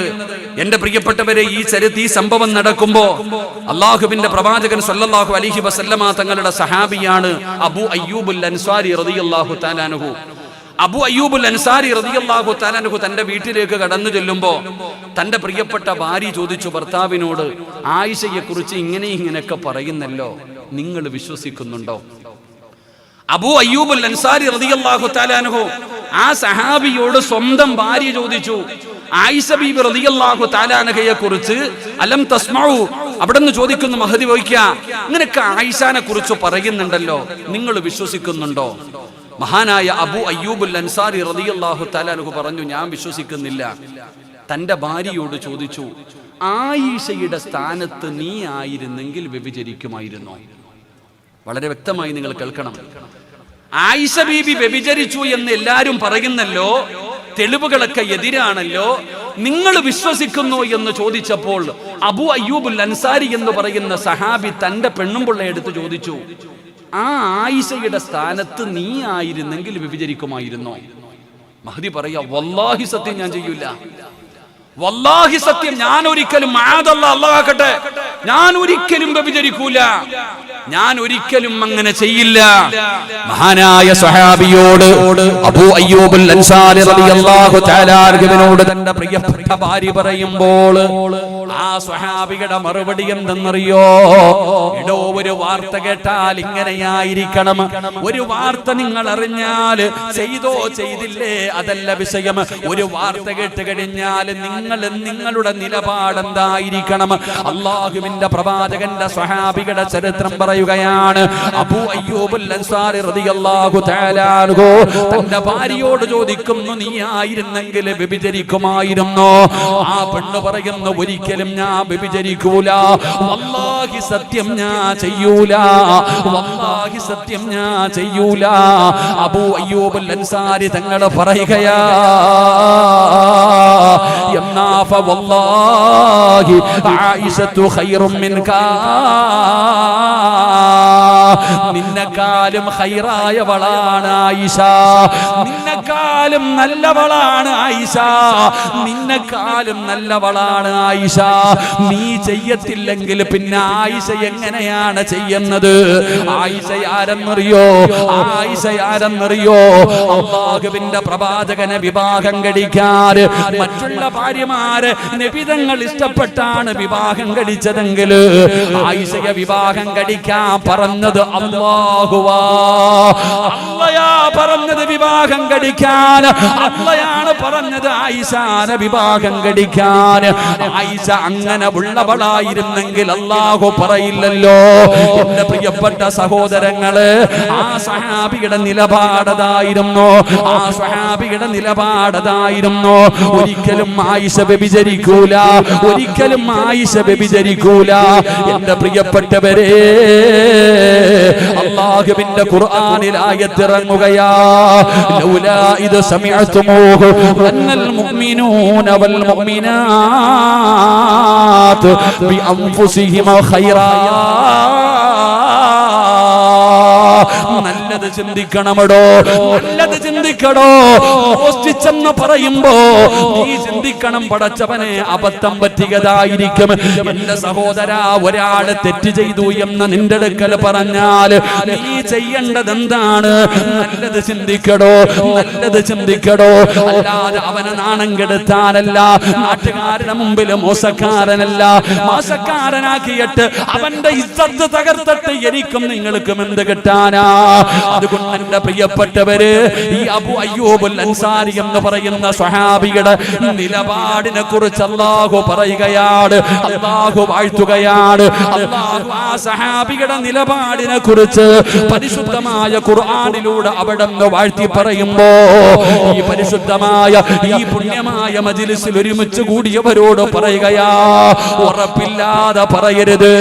എന്റെ പ്രിയപ്പെട്ടവരെ, ഈ സംഭവം നടക്കുമ്പോ അള്ളാഹുവിന്റെ പ്രവാചകൻ സല്ലല്ലാഹു അലൈഹി വസല്ലമ തങ്ങളുടെ സഹാബിയാണ് അബൂ അയ്യൂബുൽ അൻസാരി റളിയല്ലാഹു തആല അൻഹു. അബൂ അയ്യൂബുൽ അൻസാരി റളിയല്ലാഹു തആല അൻഹു തന്റെ വീട്ടിലേക്ക് കടന്നു ചെല്ലുമ്പോ തന്റെ പ്രിയപ്പെട്ട ഭാര്യ ചോദിച്ചു ഭർത്താവിനോട്, ആയിഷയെ കുറിച്ച് ഇങ്ങനെയൊക്കെ പറയുന്നല്ലോ, നിങ്ങൾ വിശ്വസിക്കുന്നുണ്ടോ? അബൂ അയ്യൂബുൽ അൻസാരി റളിയല്ലാഹു തആല അൻഹു ആ സഹാബിയോട് സ്വന്തം ഭാര്യ ചോദിച്ചു, ആയിഷ ബീബി റളിയല്ലാഹു തആല അൻഹയെ കുറിച്ച് അലം തസ്മഉ, അവിടെന്ന് ചോദിക്കുന്നു മഹദി വഹിക്കുക, ഇങ്ങനെയൊക്കെ ആയിഷാനെ കുറിച്ച് പറയുന്നുണ്ടല്ലോ, നിങ്ങൾ വിശ്വസിക്കുന്നുണ്ടോ? മഹാനായ അബൂ അയ്യൂബുൽ അൻസാരി റളിയല്ലാഹു തആല അൻഹു പറഞ്ഞു, ഞാൻ വിശ്വസിക്കുന്നില്ല. തന്റെ ഭാര്യയോട് ചോദിച്ചു, ആയിഷയുടെ സ്ഥാനത്ത് നീ ആയിരുന്നെങ്കിൽ വ്യഭിചരിക്കുമായിരുന്നോ? വളരെ വ്യക്തമായി നിങ്ങൾ കേൾക്കണം. ആയിഷ ബീബി വ്യഭിചരിച്ചു എന്ന് എല്ലാരും പറയുന്നല്ലോ, തെളിവുകളൊക്കെ എതിരാണല്ലോ. നിങ്ങൾ വിശ്വസിക്കുന്നു എന്ന് ചോദിച്ചപ്പോൾ അബൂ അയ്യൂബുൽ അൻസാരി എന്ന് പറയുന്ന സഹാബി തന്റെ പെണ്ണുമ്പിള്ളയെ എടുത്ത് ചോദിച്ചു, ആ ആയിഷയുടെ സ്ഥാനത്ത് നീ ആയിരുന്നെങ്കിൽ വ്യഭിചരിക്കുമായിരുന്നോ? മഹദി പറയാ, വല്ലാഹി സത്യം ഞാൻ ചെയ്യൂല, വല്ലാഹി സത്യം ഞാൻ ഒരിക്കലും, അല്ലാഹുവാക്കട്ടെ, ഞാൻ ഒരിക്കലും വ്യഭിചരിക്കൂല, ഞാൻ ഒരിക്കലും അങ്ങനെ ചെയ്യില്ല. മഹാനായ സ്വഹാബിയോട് അബൂ അയ്യൂബുൽ അൻസാരി റളിയല്ലാഹു തആല അൻഹുവിനോട് തന്റെ പ്രിയപ്പെട്ട ഭാര്യ പറയുമ്പോൾ ആ സ്വഹാബിയുടെ മറുപടി എന്തെന്നറിയോ? എടോ, ഒരു വാർത്ത കേട്ടാൽ ഇങ്ങനെയായിരിക്കണം, ഒരു വാർത്ത നിങ്ങൾ അറിഞ്ഞാൽ ചെയ്തോ ചെയ്തില്ലേ അതല്ല വിഷയം, ഒരു വാർത്ത കേട്ട് കഴിഞ്ഞാൽ നിങ്ങളുടെ നിലപാട് എന്തായിരിക്കണം? അല്ലാഹുവിന്റെ പ്രവാചകന്റെ സ്വഹാബിയുടെ ചരിത്രം പറയുകയാണ്. അബൂ അയ്യൂബുൽ അൻസാരി റളിയല്ലാഹു തആല അൻഹു തന്റെ ഭാര്യയോട് ചോദിക്കുന്നു, നീ ആയിരുന്നെങ്കിൽ വ്യഭിചരിക്കുമായിരുന്നോ? ആ പെണ്ണ് പറയുന്നു, ഒരിക്കലും ഞാൻ വ്യഭിചരിക്കൂല, വല്ലാഹി സത്യം ഞാൻ ചെയ്യൂല, വല്ലാഹി സത്യം ഞാൻ ചെയ്യൂല. അബൂ അയ്യൂബുൽ അൻസാരി തങ്ങൾ പറയുകയാ, എന്നാ ഫവല്ലാഹി ആയിഷത്തു ഖൈറും മിൻകാ, നിന്നെക്കാളും ഖൈറായവളാണ് ആയിഷ, നിന്നെക്കാളും നല്ലവളാണ് ആയിഷ, നിന്നെക്കാളും നല്ലവളാണ് ആയിഷ. നീ ചെയ്യത്തില്ലെങ്കിൽ പിന്നെ ആയിഷ എങ്ങനെയാണ് ചെയ്യുന്നത്? ആയിഷ ആരെന്നറിയോ? ആയിഷ ആരെന്നറിയോ? അല്ലാഹുവിന്റെ പ്രവാചകനെ വിവാഹം കഴിക്കാൻ മറ്റുള്ള ഭാര്യമാരെ നബിതങ്ങൾ ഇഷ്ടപ്പെട്ടാണ് വിവാഹം കഴിച്ചതെങ്കിൽ ആയിഷയെ വിവാഹം കഴിക്കാൻ പറഞ്ഞത് അല്ലാഹുവാ. അല്ലാഹയാ പറഞ്ഞത് വിവാഹം കഴിക്കാൻ, അല്ലാഹയാണ് പറഞ്ഞത് ആയിഷാനെ വിവാഹം കഴിക്കാൻ. ആയിഷ അങ്ങനെ ഉള്ളവളായിരുന്നെങ്കിൽ അല്ലാഹു പറയില്ലല്ലോ. എന്റെ പ്രിയപ്പെട്ട സഹോദരങ്ങള്, ആ സഹാബിയുടെ നിലപാടതായിരുന്നു, ആ സഹാബിയുടെ നിലപാടതായിരുന്നു. ഒരിക്കലും ആയിഷ വ്യഭിചരിക്കൂല, ഒരിക്കലും ആയിഷ വ്യഭിചരിക്കൂല. എന്റെ പ്രിയപ്പെട്ടവരെ, അല്ലാഹുവിന്റെ ഖുർആനിൽ ആയത്തിറങ്ങുകയാ, ലൗലാ ഇദ് സമിഅതുമൂഹു അന്നൽ മുഅ്മിനൂന വൽ മുഅ്മിനാത്ത് ബിഅൻഫുസിഹിം ഖൈറാ. നല്ലത് ചിന്തിക്കണമടോ, നല്ലത് ചിന്തിക്കടോ. മോഷ്ടിച്ചെന്ന് പറയുമ്പോ നീ ചിന്തിക്കണം, പടച്ചവനെ അബദ്ധം പറ്റിയതായിരിക്കും. എന്റെ സഹോദര, ഒരാള് തെറ്റ് ചെയ്തു എന്ന് നിന്റെ അടുക്കൽ പറഞ്ഞാൽ നീ ചെയ്യേണ്ടത് എന്താണ്? നല്ലത് ചിന്തിക്കടോ, നല്ലത് ചിന്തിക്കടോ. അല്ലാതെ അവനെ നാണം കെടുത്താനല്ല, നാട്ടുകാരുടെ മുമ്പിൽ മോശക്കാരനല്ല, മോശക്കാരനാക്കിയിട്ട് അവന്റെ ഇസ്സത്ത് തകർത്തിട്ട് എനിക്കും നിങ്ങൾക്കും എന്ത് കിട്ടാനാ? അതുകൊണ്ട് എന്റെ പ്രിയപ്പെട്ടവര്, ഈ അബൂ അയ്യൂബുൽ അൻസാരി എന്ന് പറയുന്ന സ്വഹാബിയുടെ നിലപാടിനെ കുറിച്ച് അല്ലാഹു പറയുകയാണ്, അല്ലാഹു വാഴ്ത്തുകയാണ്. അല്ലാഹു ആ സ്വഹാബിയുടെ നിലപാടിനെ കുറിച്ച് പരിശുദ്ധമായ ഖുർആനിലൂടെ അവിടുന്ന് വാഴ്ത്തി പറയുമ്പോ, ഈ പരിശുദ്ധമായ ഈ പുണ്യമായ മജ്ലിസിൽ ഒരുമിച്ച് കൂടിയവരോട് പറയുകയാ, ഉറപ്പില്ലാതെ പറയരുത്,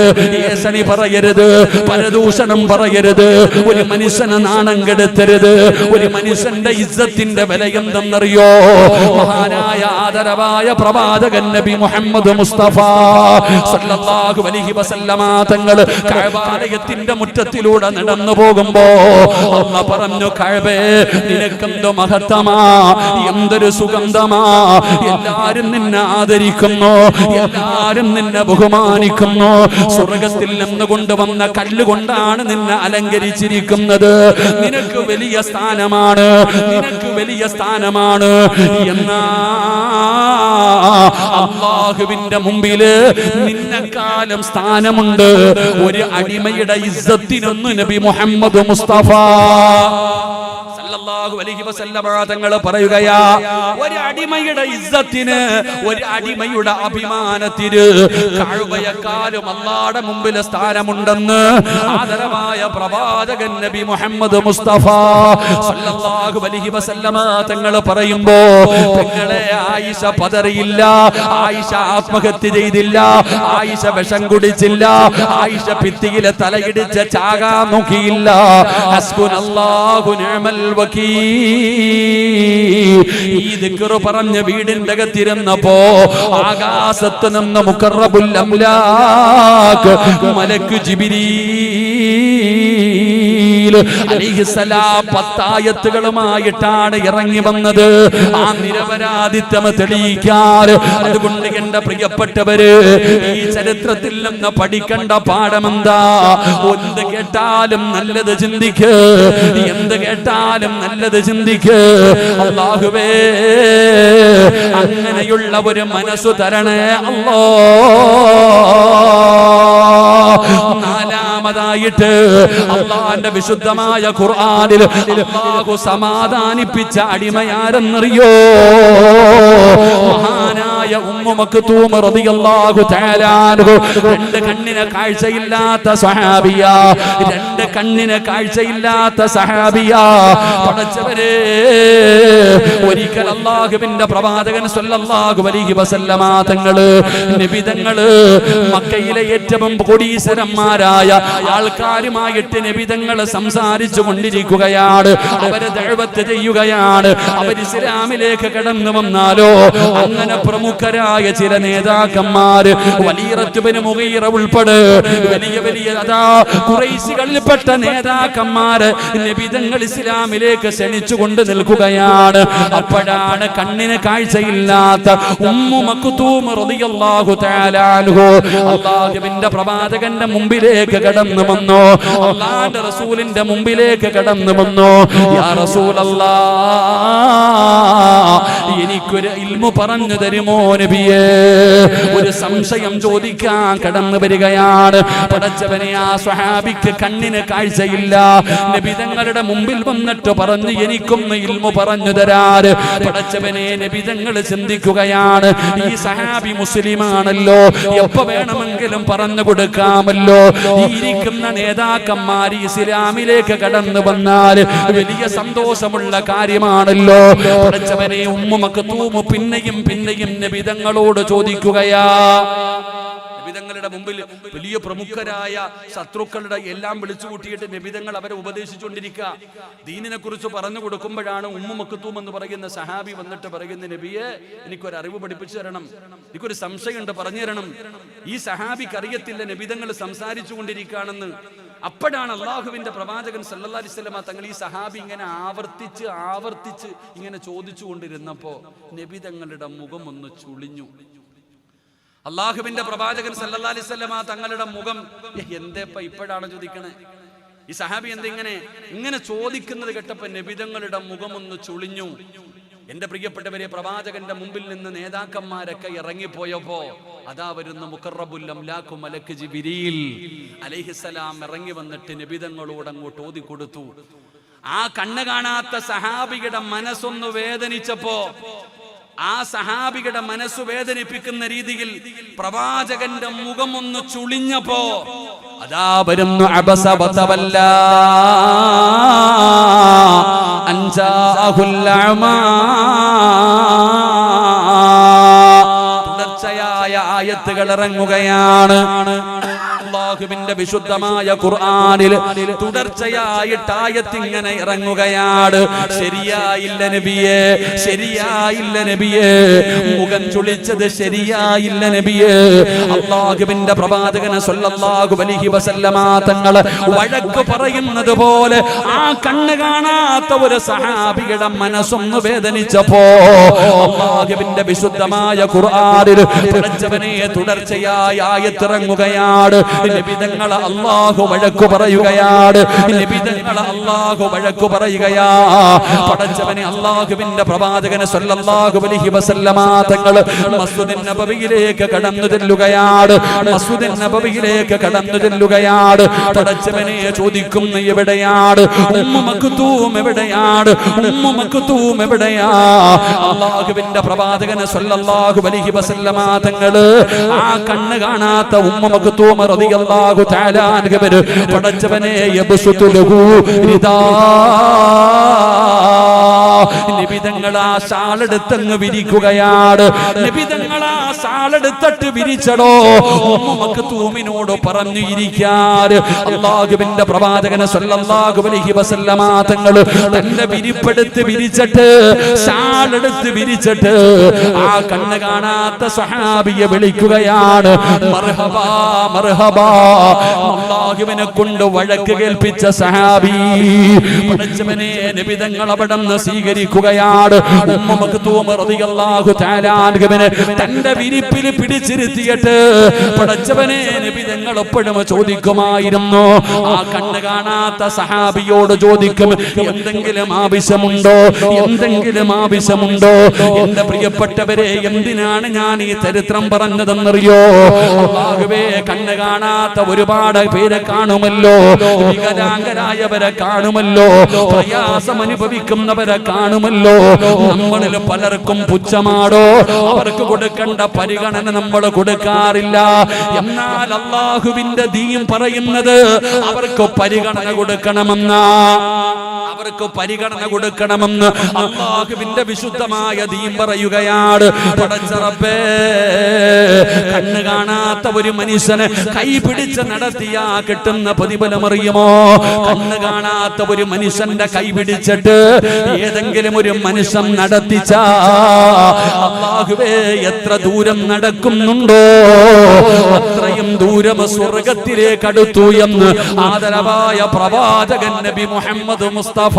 ഏസണി പറയരുത്, പരദൂഷണം പറയരുത്, ഒരു മനുഷ്യനെ നാണം കെടുത്തരുത്. ഒരു മനുഷ്യന്റെ ഇസ്സത്തിന്റെ വില എന്തെന്നറിയോ? മഹാനായ ആദരവായ പ്രവാചകൻ നബി മുഹമ്മദ് മുസ്തഫ സല്ലല്ലാഹു അലൈഹി വസല്ലമ തങ്ങൾ കഅബാലയത്തിന്റെ മുറ്റത്തിലൂടെ നടന്നു പോകുമ്പോ അല്ലാഹു പറഞ്ഞു, കഅബേ, നിനക്കെന്ത് മഹത്തമാ, എന്തൊരു സുഗന്ധമാ, എല്ലാരും നിന്നെ ആദരിക്കുന്നു, എല്ലാരും നിന്നെ ബഹുമാനിക്കുന്നു. സ്വർഗ്ഗത്തിൽ നിന്ന് കൊണ്ടുവന്ന കല്ലുകൊണ്ടാണ് നിന്നെ അലങ്കരിച്ചിരിക്കുന്നത്. നിനക്ക് വലിയ സ്ഥാനമാണ്, നിനക്ക് വലിയ സ്ഥാനമാണ്. എന്നാ അല്ലാഹുവിന്റെ മുമ്പില് നിന്നെക്കാളും സ്ഥാനമുണ്ട്. ഒരു അടിമയുടെ ഇസ്സത്തിനൊന്നും നബി മുഹമ്മദ് മുസ്തഫ സല്ലല്ലാഹു അലൈഹി വസല്ലമ തങ്ങൾ പറയുകയാ, ഒരു അടിമയുടെ ഇസ്സത്തിന്, ഒരു അടിമയുടെ അഭിമാനത്തിന് കഅബയെക്കാളും അല്ലാഹുവിന്റെ മുമ്പിൽ സ്ഥാനമുണ്ടെന്ന് ആദരവായ പ്രവാചകൻ നബി മുഹമ്മദ് മുസ്തഫ സല്ലല്ലാഹു അലൈഹി വസല്ലമ തങ്ങൾ പറയുമ്പോ, പെങ്ങളെ, ആയിഷ പതറിയില്ല, ആയിഷ ആത്മഹത്യ ചെയ്തില്ല, ആയിഷ വിഷം കുടിച്ചില്ല, ആയിഷ ഭിത്തിയിലെ തലയിടിച്ച് ചാകാൻ നോക്കിയില്ല. ഹസ്ബുനല്ലാഹു നിഅമൽ ഈ ദിക്ർ പറഞ്ഞ് വീടിന്റെ അകത്തിരുന്നപ്പോ ആകാശത്ത് നിന്ന് മുഖറബുൽ അംലാക് മലക്ക് ജിബ്രീൽ അലൈഹിസ്സലാം 10 ആയത്തുകളുമായിട്ടാണ് ഇറങ്ങി വന്നത്. ആ നിരപരാധിത്വം തെളിയിക്കാൻ. അതുകൊണ്ട് എന്റെ പ്രിയപ്പെട്ടവര്, ഈ ചരിത്രത്തിൽ നിന്ന് പഠിക്കേണ്ട പാഠമെന്താ? എന്ത് കേട്ടാലും നല്ലത് ചിന്തിക്ക്, എന്ത് കേട്ടാലും നല്ലത് ചിന്തിക്ക്. അല്ലാഹുവേ, അങ്ങനെയുള്ള ഒരു മനസ്സു തരണേ അല്ലാ. നാലാമതായിട്ട് അല്ലാഹുവിന്റെ വിശുദ്ധമായ ഖുർആനിൽ അല്ലാഹു സമാധാനിപ്പിച്ച അടിമയാരെന്നറിയോ? മഹാനായ ഉമ്മു മക്തൂം റളിയല്ലാഹു തആല അൻഹു. 2 കണ്ണിന് കാഴ്ചയില്ലാത്ത സ്വഹാബിയ, 2 കണ്ണിന് കാഴ്ചയില്ലാത്ത സഹാബിയ. പടച്ചവരെ, ഒരിക്കൽ അല്ലാഹുവിന്റെ പ്രവാചകൻ സല്ലല്ലാഹു അലൈഹി വസല്ലമ തങ്ങള്, നബി തങ്ങള് മക്കയിലെ ഏറ്റവും കോടീശ്വരന്മാരായ ആൾക്കാരുമായിട്ട് നബി തങ്ങള് സംസാരിച്ചു കൊണ്ടിരിക്കുകയാണ്. അവരെ ദഅവത്ത് ചെയ്യുകയാണ്. അവർ ഇസ്ലാമിലേക്ക് കടന്നു വന്നാലോ, അങ്ങനെ പ്രമുഖരായ ചില നേതാക്കന്മാർ, വലീദ് ഇബ്നു മുഗീറ ഉൾപ്പെടെ വലിയ വലിയ ഖുറൈശികളിൽപ്പെട്ട നേതാക്കന്മാര് നബി തങ്ങൾ ഇസ്ലാമിലേക്ക് ക്ഷണിച്ചു കൊണ്ട് നിൽക്കുകയാണ്. അപ്പോഴാണ് കണ്ണിന് കാഴ്ചയില്ലാത്ത ഉമ്മു മക്തൂം റളിയല്ലാഹു തആല അൻഹു അല്ലാഹുവിന്റെ പ്രവാചകന്റെ മുമ്പിലേക്ക് കടന്നു വന്നു. അല്ലാഹുവിന്റെ റസൂലിന്റെ മുമ്പിലേക്ക് കടന്നു വന്നു. യാ റസൂലല്ലാഹ്, എനിക്കൊരു ഇൽമു പറഞ്ഞു തരുമോ നബിയേ? ഒരു സംശയം ചോദിക്കാൻ കടന്നു വരികയാണ്. പടച്ചവനെ, ആ സ്വഹാബിക്ക് കണ്ണിന് കാഴ്ചയില്ല. നബി തങ്ങളുടെ മുമ്പിൽ വന്നിട്ട് പറഞ്ഞു, എനിക്കൊന്ന് ഇൽമു പറഞ്ഞു തരാറ്. പടച്ചവനെ, നബി തങ്ങൾ ചിന്തിക്കുകയാണ്, ഈ സഹാബി മുസ്ലിമാണല്ലോ, എപ്പോ വേണമെങ്കിലും പറഞ്ഞു കൊടുക്കാമല്ലോ. ഈ ഇരിക്കുന്ന നേതാക്കന്മാർ ഇസ്ലാമിലേക്ക് കടന്നു വന്നാൽ വലിയ സന്തോഷമുള്ള കാര്യമാണല്ലോ. പടച്ചവനെ, ഉമ്മു മക്തൂം പിന്നെയും പിന്നെയും നബി തങ്ങളോട് ചോദിക്കുകയാ. നബിതങ്ങളുടെ മുമ്പിൽ വലിയ പ്രമുഖരായ ശത്രുക്കളുടെ എല്ലാം വിളിച്ചു കൂട്ടിയിട്ട് നബിതങ്ങൾ അവരെ ഉപദേശിച്ചുകൊണ്ടിരിക്കുക. ദീനിനെ കുറിച്ച് പറഞ്ഞു കൊടുക്കുമ്പോഴാണ് ഉമ്മു മക്തൂം എന്ന് പറയുന്ന സഹാബി വന്നിട്ട് പറയുന്ന, നബിയെ, എനിക്കൊരു അറിവ് പഠിപ്പിച്ചു തരണം, എനിക്കൊരു സംശയമുണ്ട്, പറഞ്ഞു തരണം. ഈ സഹാബിക്ക് അറിയത്തില്ല നബിതങ്ങൾ സംസാരിച്ചു കൊണ്ടിരിക്കുകയാണെന്ന്. അപ്പോഴാണ് അല്ലാഹുവിന്റെ പ്രവാചകൻ സല്ലല്ലാഹു അലൈഹി വസല്ലമ തങ്ങൾ ഈ സഹാബി ഇങ്ങനെ ആവർത്തിച്ച് ഇങ്ങനെ ചോദിച്ചു കൊണ്ടിരുന്നപ്പോ നബിതങ്ങളുടെ മുഖം ഒന്ന് ചുളിഞ്ഞു. അല്ലാഹുവിന്റെ പ്രവാചകൻ സല്ലല്ലാഹു അലൈഹി വസല്ലമ തങ്ങളുടെ മുഖം, എന്തേപ്പ ഇപ്പോഴാണ് ചോദിക്കണേ? ഈ സഹാബി ഇങ്ങനെ ചോദിക്കുന്നത് കേട്ടപ്പോ നബിതങ്ങളുടെ മുഖം ഒന്ന് ചുളിഞ്ഞു. എന്റെ പ്രിയപ്പെട്ടവരെ, പ്രവാചകന്റെ മുമ്പിൽ നിന്ന് നേതാക്കന്മാരൊക്കെ ഇറങ്ങിപ്പോയപ്പോ അതാ വരുന്ന മുഖറബുൽ അംലാഖ് മലക്ക് ജിബ്രീൽ അലൈഹിസ്സലാം ഇറങ്ങി വന്നിട്ട് നബിതങ്ങളോട് അങ്ങോട്ട് ഓതി കൊടുത്തു. ആ കണ്ണ് കാണാത്ത സഹാബിയുടെ മനസ്സൊന്ന് വേദനിച്ചപ്പോ, ആ സഹാബിയുടെ മനസ്സ് വേദനിപ്പിക്കുന്ന രീതിയിൽ പ്രവാചകന്റെ മുഖം ഒന്ന് ചുളിഞ്ഞപ്പോ അതാ വരുന്നു അബസ വതവല്ല അൻജാഹുൽ അമാ. തുടർച്ചയായ ആയത്തുകൾ ഇറങ്ങുകയാണ്. അല്ലാഹുവിന്റെ വിശുദ്ധമായ ഖുർആനിൽ തുടർച്ചയായിട്ട് ആയത്ത് ഇങ്ങനെ ഇറങ്ങുകയാണ്. ശരിയായില്ല നബിയേ, ശരിയായില്ല നബിയേ, മുഖം ചുളിച്ചത് ശരിയായില്ല നബിയേ. അല്ലാഹുവിന്റെ പ്രവാചകൻ സല്ലല്ലാഹു അലൈഹി വസല്ലമ തങ്ങൾ വഴക്ക് പറയുന്നത് പോലെ ആ കണ്ണ് കാണാത്ത ഒരു സഹാബിയുടെ മനസ്സൊന്ന് വേദനിച്ചപ്പോ അല്ലാഹുവിന്റെ വിശുദ്ധമായ ഖുർആനിൽ തുടർച്ചയായ ആയത്ത് ഇറങ്ങുകയാണ്. നബിതങ്ങളെ അല്ലാഹു വഴക്കു പറയുകയാണ്. നബിതങ്ങളെ അല്ലാഹു വഴക്കു പറയുകയാ. പടച്ചവനെ, അല്ലാഹുവിന്റെ പ്രവാചകനെ സല്ലല്ലാഹു അലൈഹി വസല്ലമ തങ്ങൾ മസ്ജിദുൻ നബവിയിലേക്ക് കടന്നു ചെല്ലുകയാണ്. മസ്ജിദുൻ നബവിയിലേക്ക് കടന്നു ചെല്ലുകയാണ്. പടച്ചവനെ ചോദിക്കുന്നു, എവിടെയാണ് ഉമ്മു മക്തൂം? എവിടെയാണ് ഉമ്മു മക്തൂം? എവിടെയാ? അല്ലാഹുവിന്റെ പ്രവാചകനെ സല്ലല്ലാഹു അലൈഹി വസല്ലമ തങ്ങൾ ആ കണ്ണ് കാണാത്ത ഉമ്മു മക്തൂം റളിയല്ലാഹു തആല അൻഹു പടച്ചവനെ യബ്സുതു ലഹു റിദാ, നബിതങ്ങൾ ആ ഷാളെടുത്തങ്ങ് വിരിക്കുകയാണ്. നബിതങ്ങൾ ആ സാളെടുത്തിട്ട് വിരിച്ചടോ. മക്തൂമിനോട് പറഞ്ഞു ഇരിക്കാൻ. അല്ലാഹുവിന്റെ പ്രവാചകൻ സല്ലല്ലാഹു അലൈഹി വസല്ലമ തങ്ങൾ തന്റെ വിരിപ്പെടുത്ത് വിരിച്ചിട്ട് സാളെടുത്ത് വിരിച്ചിട്ട് ആ കണ്ണ് കാണാത്ത സ്വഹാബിയെ വിളിക്കുകയാണ്. മർഹബാ മർഹബാ. അല്ലാഹുവിനെ കൊണ്ട് വഴക്ക് കേൾപ്പിച്ച സഹാബി പടച്ചവനെ നബി തങ്ങൾ അവിടുന്ന് സ്വീകരിക്കുകയാണ്. ഉമ്മ മക്തൂം റളിയല്ലാഹു തആല അൻഹുവിനെ തന്റെ വിരിപ്പിൽ പിടിച്ചിരുത്തിയിട്ട് പടച്ചവനെ നബി തങ്ങൾ എപ്പോഴും ചോദിക്കുമായിരുന്നു. ആ കണ്ണ് കാണാത്ത സഹാബിയോട് ചോദിക്കും, എന്തെങ്കിലും ആവശ്യമുണ്ടോ, എന്തെങ്കിലും ആവശ്യമുണ്ടോ? എന്റെ പ്രിയപ്പെട്ടവരെ, എന്തിനാണ് ഞാൻ ഈ ചരിത്രം പറഞ്ഞതെന്നറിയോ? അല്ലാഹുവേ, കണ്ണ് കാണാത്ത ഒരുപാട് പേരെ കാണുമല്ലോ, വികലാംഗരായവരെ കാണുമല്ലോ, പ്രയാസം അനുഭവിക്കുന്നവരെ കാണുമല്ലോ. നമ്മളിൽ പലർക്കും പുച്ഛമാടോ, അവർക്ക് കൊടുക്കേണ്ട പരിഗണന നമ്മൾ കൊടുക്കാറില്ല. എന്നാൽ അല്ലാഹുവിന്റെ ദീൻ പറയുന്നത് അവർക്ക് പരിഗണന കൊടുക്കണമെന്ന്, അവർക്ക് പരിഗണന കൊടുക്കണമെന്ന് അല്ലാഹുവിന്റെ വിശുദ്ധമായ ദീൻ പറയുകയാണ്. പടച്ച റബ്ബേ, കണ്ണ് കാണാത്ത ഒരു മനുഷ്യനെ കൈ പിടിച്ച് നടത്തിയാ കിട്ടുന്ന പ്രതിഫലം അറിയുമോ? കണ്ണ് കാണാത്ത ഒരു മനുഷ്യന്റെ കൈ പിടിച്ചിട്ട് ഏതെങ്കിലും ഒരു മനുഷ്യൻ നടത്തിച്ച അല്ലാഹുവേ, എത്ര ദൂരം നടക്കുന്നുണ്ടോ അത്രയും ദൂരം സ്വർഗത്തിലേക്ക് അടുത്തു എന്ന് ആദരവായ പ്രവാചകൻ നബി മുഹമ്മദ് മുസ്തഫ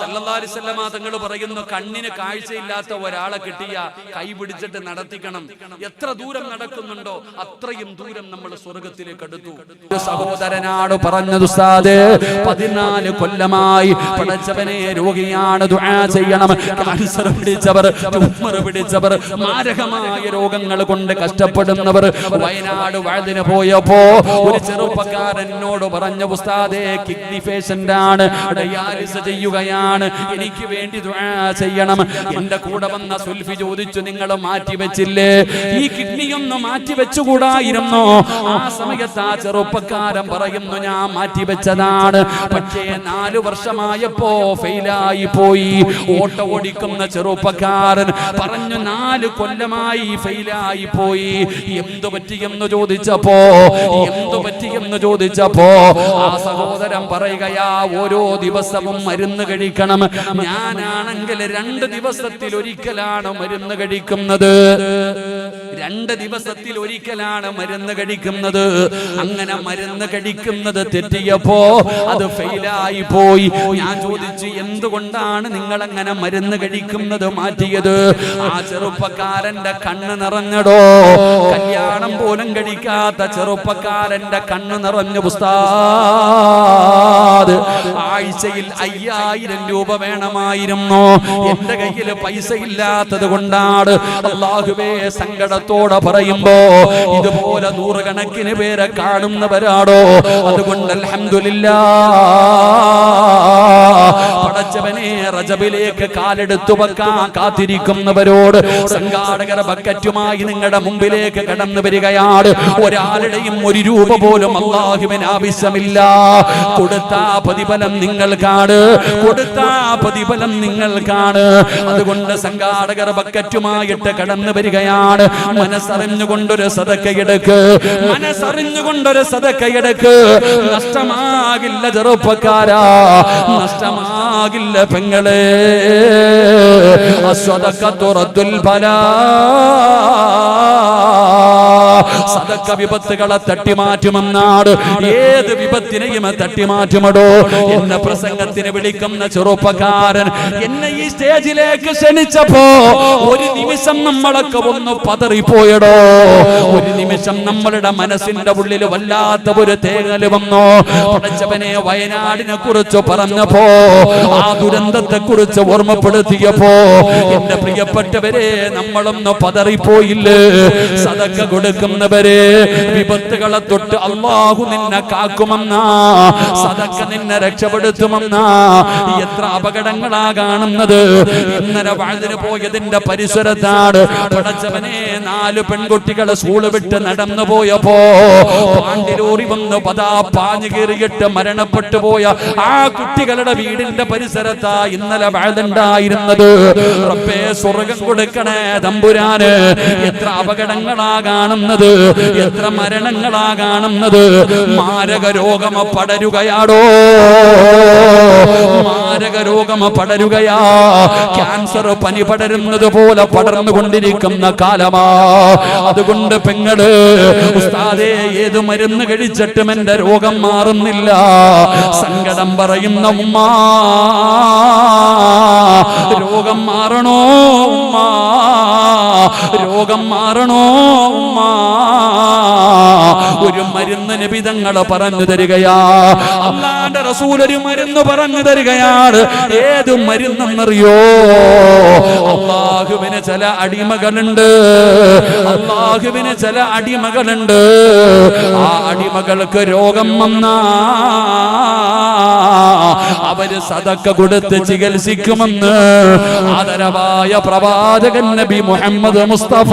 സല്ലല്ലാഹു അലൈഹി വസല്ലം തങ്ങൾ പറയുന്നു, കണ്ണിന് കാഴ്ചയില്ലാത്ത ഒരാളെ കിട്ടിയ കൈ പിടിച്ചിട്ട് നടത്തിക്കണം. എത്ര ദൂരം നടക്കുന്നുണ്ടോ അത്രയും ദൂരം നമ്മൾ സ്വർഗത്തിലേക്ക് അടുത്തു. സഹോദരനാട് പറഞ്ഞത്, ഉസ്താദ് 14 കൊല്ലമായി പടച്ചവനെ രോഗിയാണ്, ദുആ ചെയ്യണം. ക്യാൻസർ പിടിച്ചവർ, ട്യൂമർ പിടിച്ചവർ, മാരകമായ രോഗങ്ങൾ കൊണ്ട് കഷ്ടപ്പെടുന്നവർ. വയനാട് വഅദിന് പോയപ്പോ ഒരു ചെറുപ്പക്കാരനോട് പറഞ്ഞു, ഉസ്താദേ കിഡ്നി പേഷ്യന്റ് ആണ്, ഡയാലിസിസ് ചെയ്യുകയാണ്, എനിക്ക് വേണ്ടി ദുആ ചെയ്യണം. എന്റെ കൂടെ വന്ന സുൽഫി ചോദിച്ചു, നിങ്ങൾ മാറ്റി വെച്ചില്ലേ? ഈ കിഡ്നി ഒന്ന് മാറ്റി വെച്ചുകൂടായിരുന്നോ? ആ സമയത്ത് ആ ചെറുപ്പക്കാരൻ പറയുന്നു, ഞാൻ മാറ്റി വെച്ചതാണ്, പക്ഷേ 4 വർഷമായപ്പോ ഫെയിലായി പോയി. ഓട്ടോ ഓടിക്കുന്ന ചെറുപ്പക്കാരൻ പറഞ്ഞു, 4 കൊല്ലമായി ഫെയിലായി പോയി. എന്തു പറ്റിയെന്ന് ചോദിച്ചപ്പോ ആ സഹോദരൻ പറയുകയാ, ഓരോ ദിവസവും മരുന്ന് കഴിക്കണം. ഞാനാണെങ്കിൽ 2 ദിവസത്തിൽ ഒരിക്കലാണ് മരുന്ന് കഴിക്കുന്നത്, 2 ദിവസത്തിൽ ഒരിക്കലാണ് മരുന്ന് കഴിക്കുന്നത്. അങ്ങനെ മരുന്ന് കഴിക്കുന്നത് തെറ്റിയപ്പോ അത് ഫെയിലായി പോയി. ഞാൻ ചോദിച്ചു, എന്തുകൊണ്ടാണ് നിങ്ങൾ അങ്ങനെ മരുന്ന് കഴിക്കുന്നത് മാറ്റിയത്? ആ ചെറുപ്പക്കാരന്റെ കണ്ണ് നിറഞ്ഞടോ. കല്യാണം പോലും കഴിക്കാത്ത ചെറുപ്പക്കാരന്റെ കണ്ണ് നിറഞ്ഞു. ഉസ്താദ്, ആഴ്ചയിൽ 5000 രൂപ വേണമായിരുന്നു, എന്റെ കയ്യിൽ പൈസ ഇല്ലാത്തത് കൊണ്ടാണ്. അല്ലാഹുവേ, സങ്കടത്തോടെ പറയുമ്പോ ഇതുപോലെ 100 കണക്കിന് പേരെ കാണുന്നവരാണോ? അതുകൊണ്ട് അൽഹംദുലില്ലാഹ്, പടച്ചവനെ, റജബിലേക്ക് കാലെടുത്തു വെക്കാൻ കാത്തിരിക്കുന്നവരോട് സംഘാടകർ ബക്കറ്റുമായി നിങ്ങളുടെ മുമ്പിലേക്ക് കടന്നു വരികയാണ്. ഒരാളുടെയും 1 രൂപ പോലും അല്ലാഹുവിന് ആവശ്യമില്ല. കൊടുത്ത പ്രതിഫലം നിങ്ങൾക്കാണ്, കൊടുത്ത പ്രതിഫലം നിങ്ങൾക്കാണ്. അതുകൊണ്ട് സംഘാടകർ ബക്കറ്റുമായിട്ട് കടന്നു വരികയാണ്. മനസ്സറിഞ്ഞുകൊണ്ടൊരു സദക്കയെടുക്ക്, മനസ്സറിഞ്ഞുകൊണ്ടൊരു സദക്കയെടുക്ക്. നഷ്ടമാകില്ല ചെറുപ്പക്കാരാ, നഷ്ടമാകില്ല പെങ്ങളെ. അസ്വദഖത്തു റദ്ദുൽ ബലാ, സദക്ക വിപത്തുകളെ തട്ടിമാറ്റുമെന്നാണ്. ഏത് വിപത്തിനെയും തട്ടിമാറ്റുമടോ. എന്നെ പ്രസംഗത്തിന് വിളിക്കുന്ന ചെറുപ്പക്കാരൻ എന്നെ ഈ സ്റ്റേജിലേക്ക് ക്ഷണിച്ചപ്പോ ഒരു നിമിഷം നമ്മളൊക്കെ ഒന്ന് പതറിപ്പോയടോ. ഒരു നിമിഷം നമ്മളുടെ മനസ്സിന്റെ ഉള്ളിൽ വല്ലാത്ത ഒരു തേങ്ങല് വന്നോ. പടച്ചവനെ, വയനാടിനെ കുറിച്ച് പറഞ്ഞപ്പോ, ആ ദുരന്തത്തെ കുറിച്ച് ഓർമ്മപ്പെടുത്തിയപ്പോ എന്റെ പ്രിയപ്പെട്ടവരെ, നമ്മളൊന്ന് പതറിപ്പോയില്ലേ? സദക്ക കൊടുക്കും കൊടുക്കുന്നവരെ വിപത്തുകളെ തൊട്ട് അല്ലാഹു നിന്നെ കാക്കുമെന്നാ, സദക്ക നിന്നെ രക്ഷപ്പെടുത്തുമെന്നാ. എത്ര അപകടങ്ങളാ കാണുന്നത്. ഇന്നലെ വഅദിന് പോയതിന്റെ പരിസരത്താണ് പടച്ചവനെ 4 പെൺകുട്ടികളെ സ്കൂൾ വിട്ട് നടന്നു പോയപ്പോ പാണ്ടിലൂറി വന്ന് പാഞ്ഞു കയറിയിട്ട് മരണപ്പെട്ടു പോയ ആ കുട്ടികളുടെ വീടിന്റെ പരിസരത്താ ഇന്നലെ വഅദുണ്ടായിരുന്നത്. റബ്ബേ സ്വർഗ്ഗം കൊടുക്കണേ തമ്പുരാന്. എത്ര അപകടങ്ങളാ കാണുന്നത്, എത്ര മരണങ്ങളാ കാണുന്നത്. മാരക രോഗം പടരുകയാടോ, മാരക രോഗം പടരുകയാ. ക്യാൻസർ പനി പടരുന്നത് പോലെ പടർന്നുകൊണ്ടിരിക്കുന്ന കാലമാ. അതുകൊണ്ട് പെങ്ങള്, ഉസ്താദേ ഏത് മരുന്ന് കഴിച്ചിട്ടും എന്റെ രോഗം മാറുന്നില്ല, സങ്കടം പറയുന്ന ഉമ്മ, രോഗം മാറണോ ഉമ്മ, രോഗം മാറണോ ഉമ്മ. ഒരു മരുന്ന് നബി തങ്ങൾ പറഞ്ഞു തരികയാ, അല്ലാഹുവിന്റെ റസൂൽ ഒരു മരുന്ന് പറഞ്ഞു തരികയാണ്. ഏത് മരുന്നെന്നറിയോ? അല്ലാഹുവിന് ചില അടിമകളുണ്ട്, അല്ലാഹുവിന് ചില അടിമകളുണ്ട്. ആ അടിമകൾക്ക് രോഗം വന്നാ അവര് സദക്ക കൊടുത്ത് ചികിത്സിക്കുമെന്ന് ആദരവായ പ്രവാചകൻ നബി മുഹമ്മദ് മുസ്തഫ.